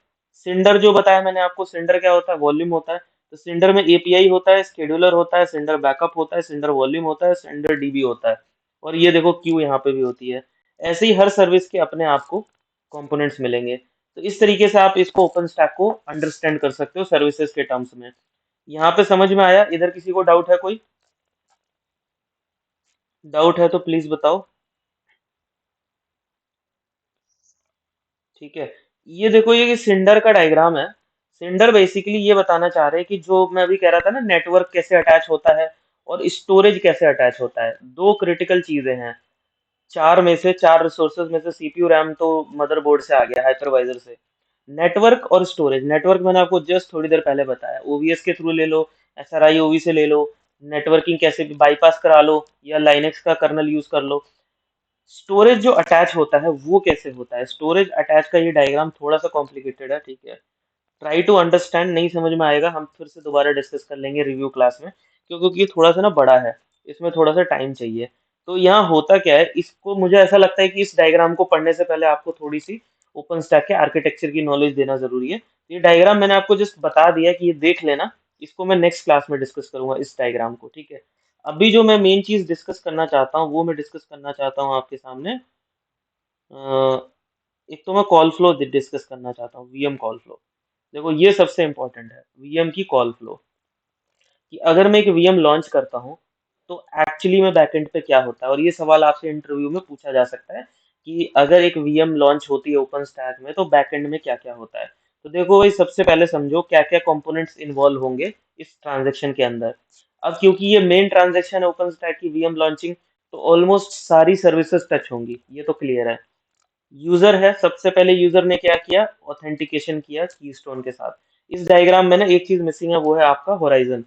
सिंडर जो बताया मैंने आपको, सिंडर क्या होता है, वॉल्यूम होता है। तो सिंडर में एपीआई होता है, स्केड्यूलर होता है, सिंडर बैकअप होता है, सिंडर वॉल्यूम होता है, सिंडर डीबी होता है। और ये देखो क्यू यहाँ पे भी होती है। ऐसे ही हर सर्विस के अपने आपको कंपोनेंट्स मिलेंगे। तो इस तरीके से आप इसको ओपन स्टैक को अंडरस्टैंड कर सकते हो सर्विसेज के टर्म्स में। यहाँ पे समझ में आया? इधर किसी को डाउट है? कोई डाउट है तो प्लीज बताओ। ठीक है। ये देखो, ये सिंडर का डायग्राम है। सिंडर बेसिकली ये बताना चाह रहे हैं कि जो मैं अभी कह रहा था ना, नेटवर्क कैसे अटैच होता है और स्टोरेज कैसे अटैच होता है, दो क्रिटिकल चीजें हैं। चार में से, चार रिसोर्सेज में से सीपीयू रैम तो मदरबोर्ड से आ गया, हाइपरवाइजर से। नेटवर्क और स्टोरेज, नेटवर्क मैंने आपको जस्ट थोड़ी देर पहले बताया, ओवीएस के थ्रू ले लो, एसआरआई ओवी से ले लो। नेटवर्किंग कैसे भी बाईपास करा लो, या लाइनेक्स का कर्नल यूज कर लो। स्टोरेज जो अटैच होता है वो कैसे होता है, स्टोरेज अटैच का ये डायग्राम थोड़ा सा कॉम्प्लिकेटेड है, ठीक है। ट्राई टू अंडरस्टैंड, नहीं समझ में आएगा हम फिर से दोबारा डिस्कस कर लेंगे रिव्यू क्लास में, क्योंकि ये थोड़ा सा ना बड़ा है, इसमें थोड़ा सा टाइम चाहिए। तो यहाँ होता क्या है, इसको मुझे ऐसा लगता है कि इस डायग्राम को पढ़ने से पहले आपको थोड़ी सी ओपन स्टैक के आर्किटेक्चर की नॉलेज देना जरूरी है। ये डायग्राम मैंने आपको जस्ट बता दिया कि ये देख लेना। इसको मैं नेक्स्ट क्लास में डिस्कस करूंगा इस डायग्राम को, ठीक है। अभी जो मैं मेन चीज डिस्कस करना चाहता हूँ वो मैं डिस्कस करना चाहता हूँ आपके सामने। एक तो मैं कॉल फ्लो डिस्कस करना चाहता हूँ, वीएम कॉल फ्लो। देखो ये सबसे इंपॉर्टेंट है, वीएम की कॉल फ्लो। कि अगर मैं एक वीएम लॉन्च करता हूँ तो एक्चुअली में बैकएंड पे क्या होता है, और ये सवाल आपसे इंटरव्यू में पूछा जा सकता है कि अगर एक वीएम लॉन्च होती है ओपन स्टैक में तो बैकएंड में क्या क्या होता है। तो देखो भाई, सबसे पहले समझो क्या क्या कंपोनेंट्स इन्वॉल्व होंगे इस ट्रांजेक्शन के अंदर। अब क्योंकि ये मेन ट्रांजेक्शन है ओपन स्टैक की वीएम लॉन्चिंग, तो ऑलमोस्ट सारी सर्विसेज टच होंगी, ये तो क्लियर है। यूजर है, सबसे पहले यूजर ने क्या किया, ऑथेंटिकेशन किया कीस्टोन के साथ। इस डायग्राम में ना एक चीज मिसिंग है, वो है आपका होराइजन।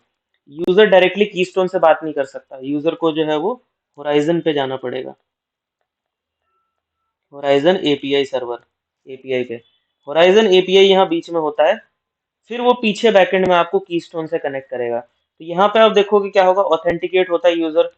यूजर डायरेक्टली कीस्टोन से बात नहीं कर सकता, यूजर को जो है वो होराइजन पे जाना पड़ेगा। होराइजन एपीआई सर्वर, एपीआई पे। होराइजन एपीआई यहाँ बीच में होता है, फिर वो पीछे बैकएंड में आपको कीस्टोन से कनेक्ट करेगा। तो यहाँ पे आप देखोगे क्या होगा, ऑथेंटिकेट होता है यूजर।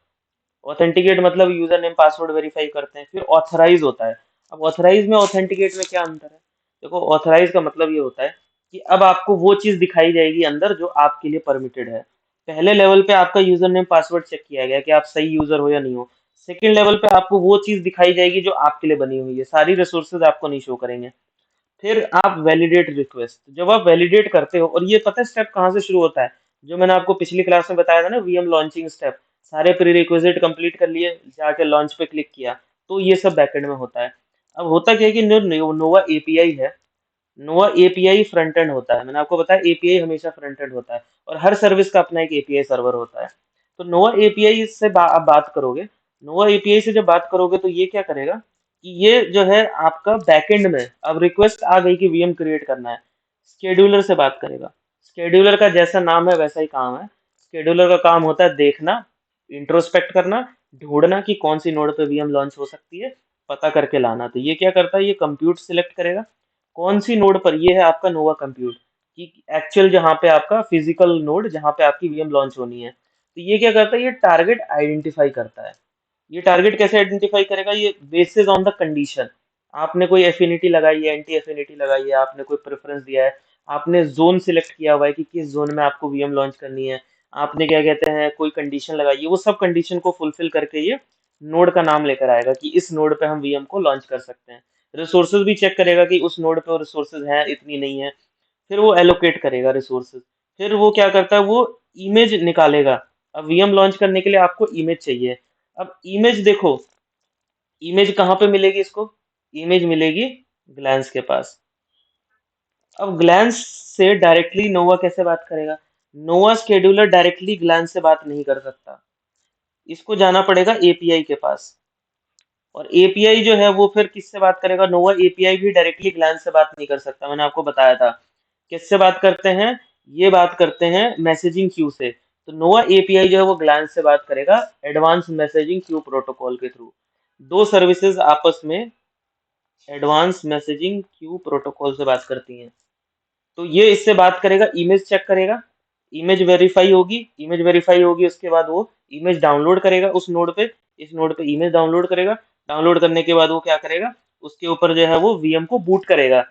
ऑथेंटिकेट मतलब यूजर नेम पासवर्ड वेरीफाई करते हैं। फिर ऑथराइज होता है। अब ऑथराइज में ऑथेंटिकेट में क्या अंतर है? देखो, ऑथराइज का मतलब ये होता है कि अब आपको वो चीज दिखाई जाएगी अंदर जो आपके लिए परमिटेड है। पहले लेवल पे आपका यूजर नेम पासवर्ड चेक किया गया कि आप सही यूजर हो या नहीं हो। सेकंड लेवल पे आपको वो चीज दिखाई जाएगी जो आपके लिए बनी हुई है, सारी रिसोर्सेज आपको नहीं शो करेंगे। फिर आप वैलिडेट रिक्वेस्ट, जब आप वैलिडेट करते हो, और ये पता है स्टेप कहाँ से शुरू होता है, जो मैंने आपको पिछली क्लास में बताया था ना, वीएम लॉन्चिंग स्टेप। सारे प्री रिक्वेजिट कंप्लीट कर लिए, जाके लॉन्च पे क्लिक किया, तो ये सब बैकएंड में होता है। अब होता क्या है कि नोवा एपीआई है, नोवा एपीआई फ्रंट एंड होता है। मैंने आपको बताया एपीआई हमेशा फ्रंट एंड होता है, और हर सर्विस का अपना एक एपीआई सर्वर होता है। तो नोवा एपीआई से आप बात करोगे, नोवा एपीआई से जब बात करोगे तो ये क्या करेगा कि ये जो है आपका बैकएंड में अब रिक्वेस्ट आ गई कि वीएम क्रिएट करना है, स्केड्यूलर से बात करेगा। स्केड्यूलर का जैसा नाम है वैसा ही काम है। स्केड्यूलर का काम होता है देखना, इंट्रोस्पेक्ट करना, ढूंढना कि कौन सी नोड पे वीएम लॉन्च हो सकती है, पता करके लाना। तो ये क्या करता है, ये कंप्यूट सिलेक्ट करेगा कौन सी नोड पर, ये है आपका नोवा कंप्यूट कि एक्चुअल जहाँ पे आपका फिजिकल नोड जहाँ पे आपकी वीएम लॉन्च होनी है। तो ये क्या करता है, ये टारगेट आइडेंटिफाई करता है। ये टारगेट कैसे आइडेंटिफाई करेगा, ये बेसिस ऑन द कंडीशन। आपने कोई एफिनिटी लगाई है, एंटी एफिनिटी लगाई है, आपने कोई प्रेफरेंस दिया है, आपने जोन सिलेक्ट किया हुआ है कि किस जोन में आपको वीएम लॉन्च करनी है, आपने क्या कहते हैं कोई कंडीशन लगाई है, वो सब कंडीशन को फुलफिल करके ये नोड का नाम लेकर आएगा कि इस नोड पे हम वीएम को लॉन्च कर सकते हैं। रिसोर्सेज भी चेक करेगा कि उस नोड पे रिसोर्सेज हैं इतनी नहीं है, फिर वो एलोकेट करेगा रिसोर्सेज। फिर वो क्या करता है, वो इमेज निकालेगा। अब वीएम लॉन्च करने के लिए आपको इमेज चाहिए। अब इमेज देखो, इमेज कहाँ पे मिलेगी इसको, इमेज मिलेगी ग्लैंस के पास। अब ग्लैंस से डायरेक्टली नोवा कैसे बात करेगा, नोवा स्केड्यूलर डायरेक्टली ग्लैंस से बात नहीं कर सकता, इसको जाना पड़ेगा एपीआई के पास। और एपीआई जो है वो फिर किससे बात करेगा, नोवा एपीआई भी डायरेक्टली ग्लैंस से बात नहीं कर सकता, मैंने आपको बताया था। किससे बात करते हैं, ये बात करते हैं मैसेजिंग क्यू से। तो नोवा एपीआई जो है वो ग्लैंस से बात करेगा एडवांस मैसेजिंग क्यू प्रोटोकॉल के थ्रू। दो सर्विसेज आपस में एडवांस मैसेजिंग क्यू प्रोटोकॉल से बात करती हैं। तो ये इससे बात करेगा, इमेज चेक करेगा, इमेज वेरीफाई होगी, उसके बाद वो इमेज डाउनलोड करेगा उस नोड पे, इस नोड पे इमेज डाउनलोड करेगा। डाउनलोड करने के बाद वो क्या करेगा, उसके ऊपर जो है वो वीएम को बूट करेगा।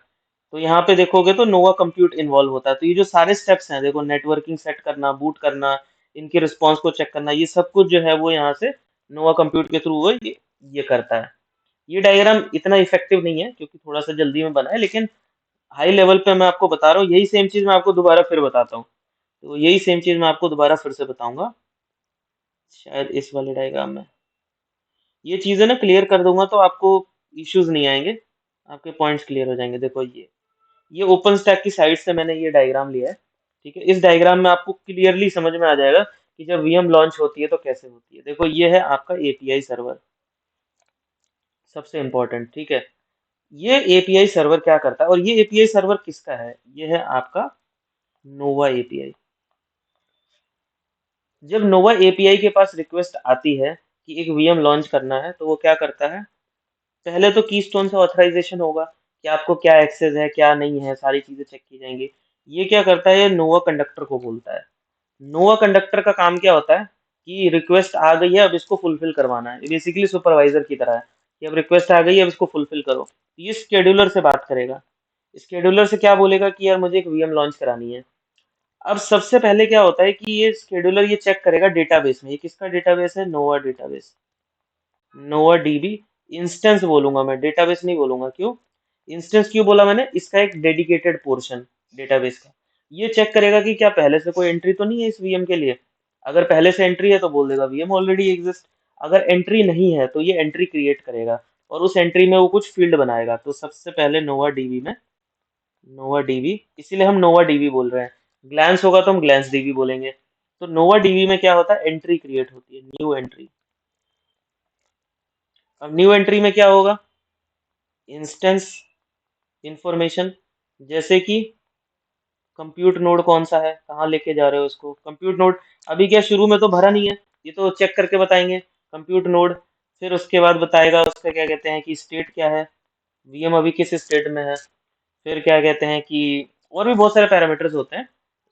तो यहाँ पे देखोगे तो नोवा कंप्यूट इन्वॉल्व होता है। तो ये जो सारे स्टेप्स हैं, देखो नेटवर्किंग सेट करना, बूट करना, इनके रिस्पॉन्स को चेक करना, ये सब कुछ जो है वो यहाँ से नोवा कंप्यूट के थ्रू वो ये करता है। ये डायग्राम इतना इफेक्टिव नहीं है क्योंकि थोड़ा सा जल्दी में बना है, लेकिन हाई लेवल पे मैं आपको बता रहा हूँ। यही सेम चीज मैं आपको दोबारा फिर बताता हूँ। तो यही सेम चीज मैं आपको दोबारा फिर से बताऊंगा, शायद इस वाले डायग्राम में। ये चीजें ना क्लियर कर दूंगा तो आपको इश्यूज नहीं आएंगे, आपके पॉइंट्स क्लियर हो जाएंगे। देखो ये ओपन स्टैक की साइड से मैंने ये डायग्राम लिया है। ठीक है, इस डायग्राम में आपको क्लियरली समझ में आ जाएगा कि जब वीएम लॉन्च होती है तो कैसे होती है। देखो ये है आपका एपीआई सर्वर, सबसे इम्पोर्टेंट। ठीक है, ये एपीआई सर्वर क्या करता है, और ये एपीआई सर्वर किसका है, ये है आपका नोवा एपीआई। जब नोवा एपीआई के पास रिक्वेस्ट आती है कि एक वीएम लॉन्च करना है, तो वो क्या करता है, पहले तो कीस्टोन से ऑथराइजेशन होगा कि आपको क्या एक्सेस है क्या नहीं है, सारी चीजें चेक की जाएंगी। ये क्या करता है, ये नोवा कंडक्टर को बोलता है। नोवा कंडक्टर का काम क्या होता है कि रिक्वेस्ट आ गई है, अब इसको फुलफिल करवाना है। बेसिकली सुपरवाइजर की तरह है कि अब रिक्वेस्ट आ गई है, अब इसको फुलफिल करो। ये स्केड्यूलर से बात करेगा, स्केड्यूलर से क्या बोलेगा कि यार मुझे एक वीएम लॉन्च करानी है। अब सबसे पहले क्या होता है कि ये स्केड्यूलर ये चेक करेगा डेटाबेस में, ये किसका डेटाबेस है, नोवा डेटाबेस, नोवा डीबी। इंस्टेंस बोलूंगा मैं, डेटाबेस नहीं बोलूंगा, क्यों, इंस्टेंस क्यों बोला मैंने, इसका एक डेडिकेटेड पोर्शन डेटाबेस का। ये चेक करेगा कि क्या पहले से कोई एंट्री तो नहीं है इस वीएम के लिए। अगर पहले से एंट्री है तो बोल देगा वीएम ऑलरेडी एग्जिस्ट। अगर एंट्री नहीं है तो ये एंट्री क्रिएट करेगा और उस एंट्री में वो कुछ फील्ड बनाएगा। तो सबसे पहले नोवा डीबी में, नोवा डीबी इसीलिए हम नोवा डीबी बोल रहे हैं, ग्लैंस होगा तो हम ग्लैंस डीबी बोलेंगे। तो नोवा डीबी में क्या होता है, एंट्री क्रिएट होती है, न्यू एंट्री। अब न्यू एंट्री में क्या होगा, इंस्टेंस इंफॉर्मेशन, जैसे कि कंप्यूट नोड कौन सा है, कहाँ लेके जा रहे हो उसको, कंप्यूट नोड अभी क्या शुरू में तो भरा नहीं है, ये तो चेक करके बताएंगे कंप्यूट नोड। फिर उसके बाद बताएगा उसका क्या कहते हैं कि स्टेट क्या है, वीएम अभी किस स्टेट में है। फिर क्या कहते हैं कि और भी बहुत सारे पैरामीटर्स होते हैं।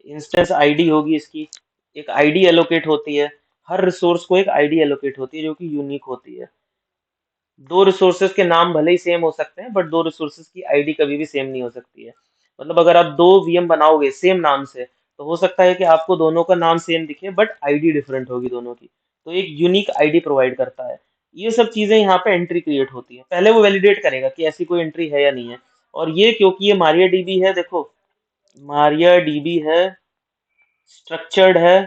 इंस्टेंस आईडी होगी इसकी, एक आईडी एलोकेट होती है, हर रिसोर्स को एक आईडी एलोकेट होती है जो कि यूनिक होती है। दो रिसोर्सेज के नाम भले ही सेम हो सकते हैं बट दो रिसोर्सेज की आईडी कभी भी सेम नहीं हो सकती है। मतलब अगर आप दो वीएम बनाओगे सेम नाम से तो हो सकता है कि आपको दोनों का नाम सेम दिखे बट आईडी डिफरेंट होगी दोनों की। तो एक यूनिक आईडी प्रोवाइड करता है। ये सब चीजें यहाँ पे एंट्री क्रिएट होती है, पहले वो वैलिडेट करेगा कि ऐसी कोई एंट्री है या नहीं है। और ये क्योंकि ये मारिया डीबी है, देखो मारिया डीबी है, स्ट्रक्चर्ड है,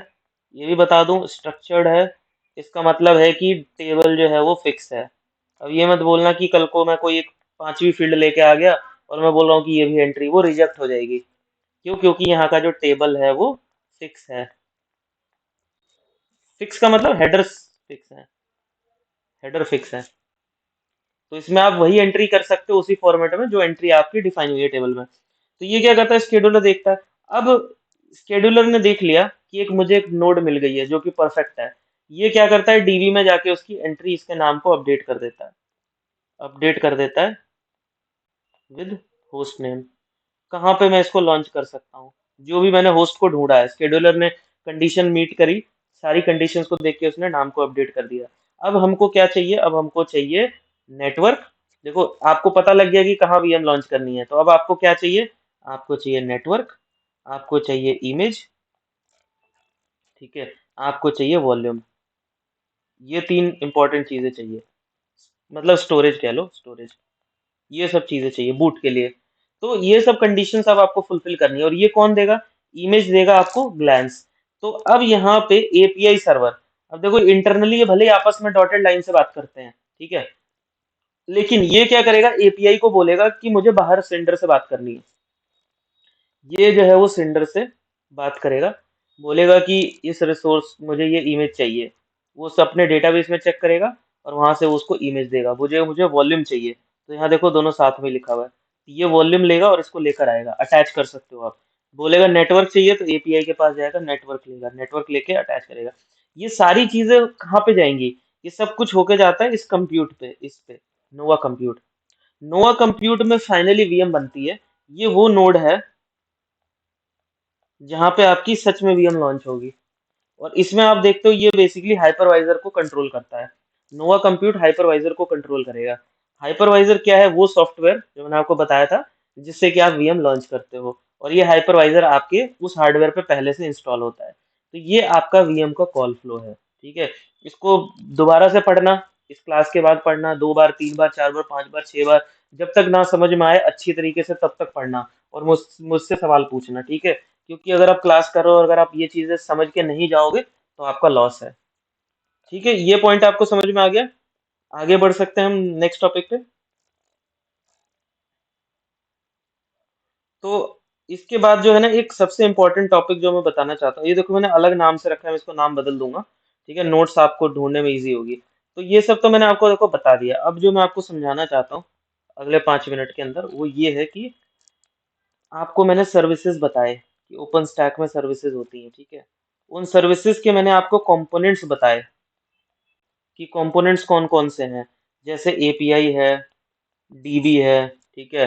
ये भी बता दूं स्ट्रक्चर्ड है, इसका मतलब है कि टेबल जो है वो फिक्स है। अब ये मत बोलना कि कल को मैं कोई एक पांचवी फील्ड लेके आ गया और मैं बोल रहा हूँ कि ये भी एंट्री, वो रिजेक्ट हो जाएगी। क्यों, क्योंकि यहाँ का जो टेबल है वो फिक्स है। फिक्स का मतलब हेडर फिक्स है, हेडर फिक्स है। तो इसमें आप वही एंट्री कर सकते हो उसी फॉर्मेट में जो एंट्री आपकी डिफाइन हुई है टेबल में। तो ये क्या करता है, स्केड्यूलर देखता है। अब स्केड्यूलर ने देख लिया कि एक मुझे एक नोड मिल गई है जो कि परफेक्ट है। ये क्या करता है, डीबी में जाके उसकी एंट्री इसके नाम को अपडेट कर देता है, अपडेट कर देता है विद होस्ट नेम। कहाँ पे मैं इसको लॉन्च कर सकता हूँ, जो भी मैंने होस्ट को ढूंढा है, स्केड्यूलर ने कंडीशन मीट करी, सारी कंडीशंस को देख के उसने नाम को अपडेट कर दिया। अब हमको क्या चाहिए, अब हमको चाहिए नेटवर्क। देखो आपको पता लग गया कि कहाँ वीएम लॉन्च करनी है, तो अब आपको क्या चाहिए, आपको चाहिए नेटवर्क, आपको चाहिए इमेज, ठीक है, आपको चाहिए वॉल्यूम। ये तीन इंपॉर्टेंट चीजें चाहिए, मतलब स्टोरेज कह लो, स्टोरेज। ये सब चीजें चाहिए बूट के लिए। तो ये सब कंडीशंस अब आपको फुलफिल करनी है, और ये कौन देगा, इमेज देगा आपको ग्लैंस। तो अब यहाँ पे एपीआई सर्वर, अब देखो इंटरनली ये भले ही आपस में डॉटेड लाइन से बात करते हैं, ठीक है, लेकिन ये क्या करेगा, एपीआई को बोलेगा कि मुझे बाहर सेंडर से बात करनी है। ये जो है वो सेंडर से बात करेगा, बोलेगा कि इस रिसोर्स मुझे ये इमेज चाहिए। वो सब अपने डेटाबेस में चेक करेगा और वहां से उसको इमेज देगा। मुझे मुझे वॉल्यूम चाहिए, तो यहाँ देखो दोनों साथ में लिखा हुआ है। ये वॉल्यूम लेगा और इसको लेकर आएगा, अटैच कर सकते हो आप। बोलेगा नेटवर्क चाहिए तो एपीआई के पास जाएगा, नेटवर्क लेगा, नेटवर्क लेके अटैच करेगा। ये सारी चीजें कहाँ पे जाएंगी, ये सब कुछ होके जाता है इस कंप्यूट पे, इस पे नोवा कंप्यूट। नोवा कंप्यूट में फाइनली वीएम बनती है। ये वो नोड है जहाँ पे आपकी सच में वीएम लॉन्च होगी। और इसमें आप देखते हो ये बेसिकली हाइपरवाइजर को कंट्रोल करता है। नोवा कंप्यूट हाइपरवाइजर को कंट्रोल करेगा। हाइपरवाइजर क्या है, वो सॉफ्टवेयर जो मैंने आपको बताया था जिससे कि आप वीएम लॉन्च करते हो, और ये हाइपरवाइजर आपके उस हार्डवेयर पे पहले से इंस्टॉल होता है। तो ये आपका वीएम का कॉल फ्लो है, ठीक है। इसको दोबारा से पढ़ना, इस क्लास के बाद पढ़ना, 2 बार 3 बार 4 बार 5 बार 6 बार, जब तक ना समझ में आए अच्छी तरीके से तब तक पढ़ना, और मुझसे सवाल पूछना, ठीक है। क्योंकि अगर आप क्लास कर रहे हो और अगर आप ये चीजें समझ के नहीं जाओगे तो आपका लॉस है, ठीक है। ये पॉइंट आपको समझ में आ गया, आगे बढ़ सकते हैं हम नेक्स्ट टॉपिक पे। तो इसके बाद जो है ना, एक सबसे इंपॉर्टेंट टॉपिक जो मैं बताना चाहता हूँ, ये देखो मैंने अलग नाम से रखा है, मैं इसको नाम बदल दूंगा, ठीक है, नोट्स आपको ढूंढने में इजी होगी। तो ये सब तो मैंने आपको देखो बता दिया। अब जो मैं आपको समझाना चाहता हूँ अगले 5 मिनट के अंदर, वो ये है कि आपको मैंने सर्विसेज बताए कि ओपन स्टैक में सर्विसेज होती हैं, ठीक है। उन सर्विसेज के मैंने आपको कंपोनेंट्स बताए कि कंपोनेंट्स कौन कौन से हैं। जैसे एपीआई है, डीबी है, ठीक है,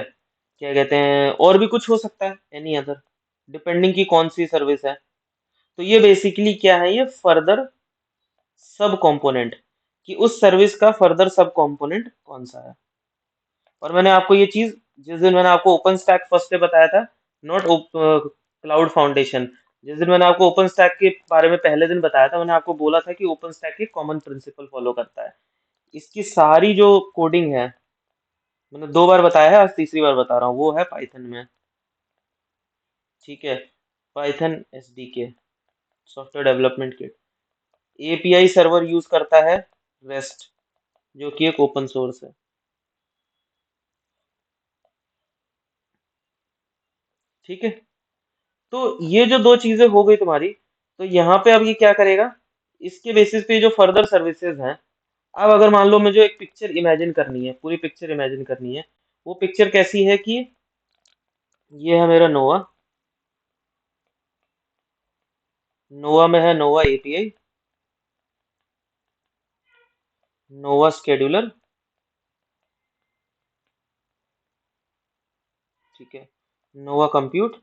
क्या कहते हैं, और भी कुछ हो सकता है, एनी अदर, डिपेंडिंग की कौन सी सर्विस है। तो ये बेसिकली क्या है, ये फर्दर सब कंपोनेंट, कि उस सर्विस का फर्दर सब कंपोनेंट कौन सा है। और मैंने आपको ये चीज जिस दिन मैंने आपको ओपन स्टैक फर्स्ट डे बताया था, नॉट क्लाउड फाउंडेशन, जिस दिन मैंने आपको ओपन स्टैक के बारे में पहले दिन बताया था, मैंने आपको बोला था कि ओपन स्टैक एक कॉमन प्रिंसिपल फॉलो करता है। इसकी सारी जो कोडिंग है, मैंने 2 बार बताया है, आज तीसरी बार बता रहा हूँ, वो है पाइथन में, ठीक है। Python SDK, software development kit. API server use करता है रेस्ट, जो कि एक ओपन सोर्स है, ठीक है। तो ये जो दो चीजें हो गई तुम्हारी, तो यहाँ पे अब ये क्या करेगा, इसके बेसिस पे जो फर्दर सर्विसेज हैं। अब अगर मान लो मुझे एक पिक्चर इमेजिन करनी है, पूरी पिक्चर इमेजिन करनी है, वो पिक्चर कैसी है कि ये है मेरा नोवा, नोवा में है नोवा एपीआई, नोवा स्केड्यूलर, ठीक है, नोवा कंप्यूट,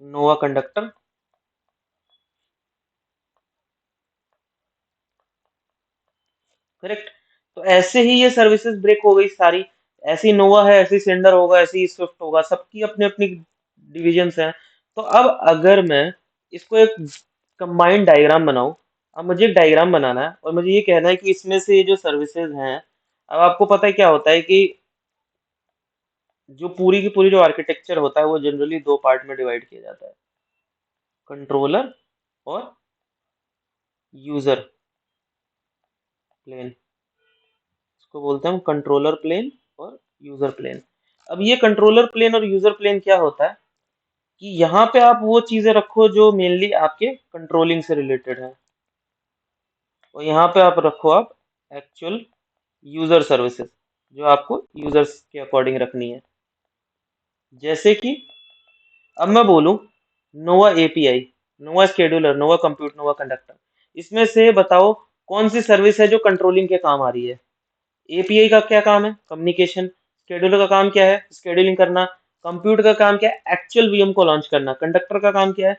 नोवा कंडक्टर, करेक्ट। तो ऐसे ही ये सर्विसेज ब्रेक हो गई सारी। ऐसी नोवा है, ऐसी सेंडर होगा, ऐसी स्विफ्ट होगा, सबकी अपनी अपनी डिविजन्स हैं। तो अब अगर मैं इसको एक कंबाइंड डायग्राम बनाऊं, अब मुझे एक डायग्राम बनाना है और मुझे ये कहना है कि इसमें से ये जो सर्विसेज हैं, अब आपको पता है क्या होता है कि जो पूरी की पूरी जो आर्किटेक्चर होता है वो जनरली 2 पार्ट में डिवाइड किया जाता है, कंट्रोलर और यूजर प्लेन। इसको बोलते हैं हम कंट्रोलर प्लेन और यूजर प्लेन। अब ये कंट्रोलर प्लेन और यूजर प्लेन क्या होता है, कि यहाँ पे आप वो चीजें रखो जो मेनली आपके कंट्रोलिंग से रिलेटेड है, और यहाँ पे आप रखो आप एक्चुअल यूजर सर्विसेज, जो आपको यूजर्स के अकॉर्डिंग रखनी है। जैसे कि अब मैं बोलूं नोवा एपीआई, नोवा स्केड्यूलर, नोवा कंप्यूट, नोवा कंडक्टर, इसमें से बताओ कौन सी सर्विस है जो कंट्रोलिंग के काम आ रही है। एपीआई का क्या काम है? कम्युनिकेशन। स्केड्यूलर का काम क्या है? स्केड्यूलिंग करना। कंप्यूट का काम क्या है? एक्चुअल वीएम को लॉन्च करना। कंडक्टर का काम क्या है?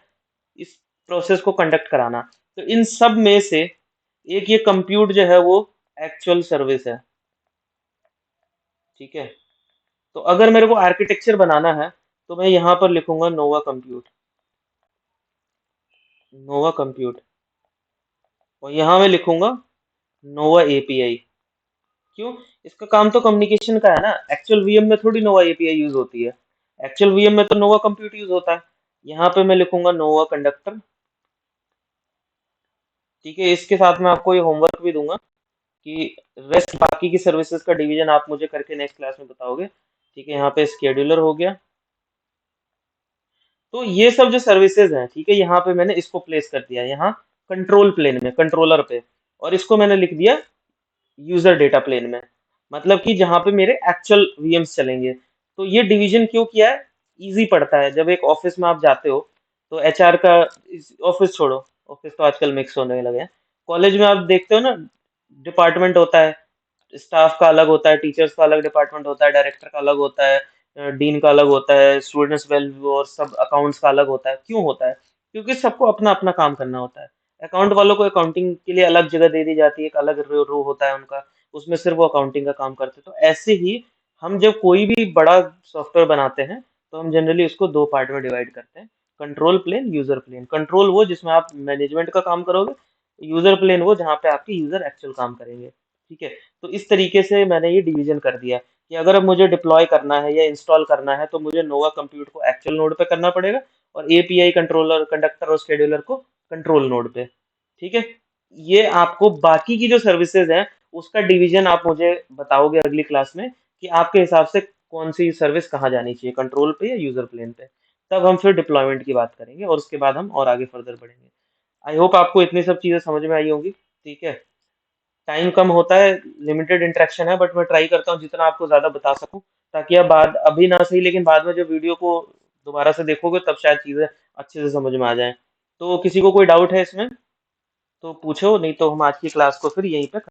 इस प्रोसेस को कंडक्ट कराना। तो इन सब में से एक ये कंप्यूट जो है वो एक्चुअल सर्विस है, ठीक है। तो अगर मेरे को आर्किटेक्चर बनाना है तो मैं यहाँ पर लिखूंगा नोवा कंप्यूट, नोवा कंप्यूट, और यहाँ मैं लिखूंगा नोवा एपीआई। क्यों? इसका काम तो कम्युनिकेशन का है ना, एक्चुअल वीएम में थोड़ी नोवा एपीआई यूज होती है, एक्चुअल वीएम में तो नोवा कंप्यूट यूज होता है। यहाँ पे मैं लिखूंगा नोवा कंडक्टर, ठीक है। इसके साथ में आपको ये होमवर्क भी दूंगा कि रेस्ट बाकी की सर्विसेज का डिवीजन आप मुझे करके नेक्स्ट क्लास में बताओगे, ठीक है। यहाँ पे स्केड्यूलर हो गया। तो ये सब जो सर्विसेज हैं, ठीक है, यहाँ पे मैंने इसको प्लेस कर दिया यहाँ कंट्रोल प्लेन में, कंट्रोलर पे, और इसको मैंने लिख दिया यूजर डेटा प्लेन में, मतलब कि जहाँ पे मेरे एक्चुअल वीएम्स चलेंगे। तो ये डिवीजन क्यों किया है? इजी पड़ता है जब एक ऑफिस में आप जाते हो तो एचआर का, ऑफिस छोड़ो, ऑफिस तो आजकल मिक्स होने लगे हैं, कॉलेज में आप देखते हो ना, डिपार्टमेंट होता है, स्टाफ का अलग होता है, टीचर्स का अलग डिपार्टमेंट होता है, डायरेक्टर का अलग होता है, डीन का अलग होता है, स्टूडेंट्स वेलफेयर और सब अकाउंट्स का अलग होता है। क्यों होता है? क्योंकि सबको अपना अपना काम करना होता है। अकाउंट वालों को अकाउंटिंग के लिए अलग जगह दे दी जाती है, एक अलग रो होता है उनका, उसमें सिर्फ वो अकाउंटिंग का काम करते हैं। तो ऐसे ही हम जब कोई भी बड़ा सॉफ्टवेयर बनाते हैं तो हम जनरली उसको दो पार्ट में डिवाइड करते हैं, control plane, user plane. Control वो जिसमें आप मैनेजमेंट का काम करोगे, यूजर प्लेन वो जहाँ पे आपके यूजर एक्चुअल काम करेंगे, ठीक है। तो इस तरीके से मैंने ये डिवीजन कर दिया कि अगर अब मुझे डिप्लॉय करना है या इंस्टॉल करना है तो मुझे नोवा कंप्यूट को एक्चुअल नोड पे करना पड़ेगा, और एपीआई, कंट्रोलर, कंडक्टर और स्केड्यूलर को कंट्रोल नोड पे, ठीक है। ये आपको बाकी की जो सर्विसेज हैं उसका डिवीजन आप मुझे बताओगे अगली क्लास में कि आपके हिसाब से कौन सी सर्विस कहाँ जानी चाहिए, कंट्रोल पे या यूजर प्लेन पे। तब हम फिर डिप्लॉयमेंट की बात करेंगे और उसके बाद हम और आगे फर्दर बढ़ेंगे। आई होप आपको इतनी सब चीजें समझ में आई होंगी, ठीक है। टाइम कम होता है, लिमिटेड इंटरेक्शन है, बट मैं ट्राई करता हूँ जितना आपको ज्यादा बता सकूं, ताकि आप बाद, अभी ना सही लेकिन बाद में जब वीडियो को दोबारा से देखोगे तब शायद चीजें अच्छे से समझ में आ जाएं। तो किसी को कोई डाउट है इसमें तो पूछो, नहीं तो हम आज की क्लास को फिर यहीं पे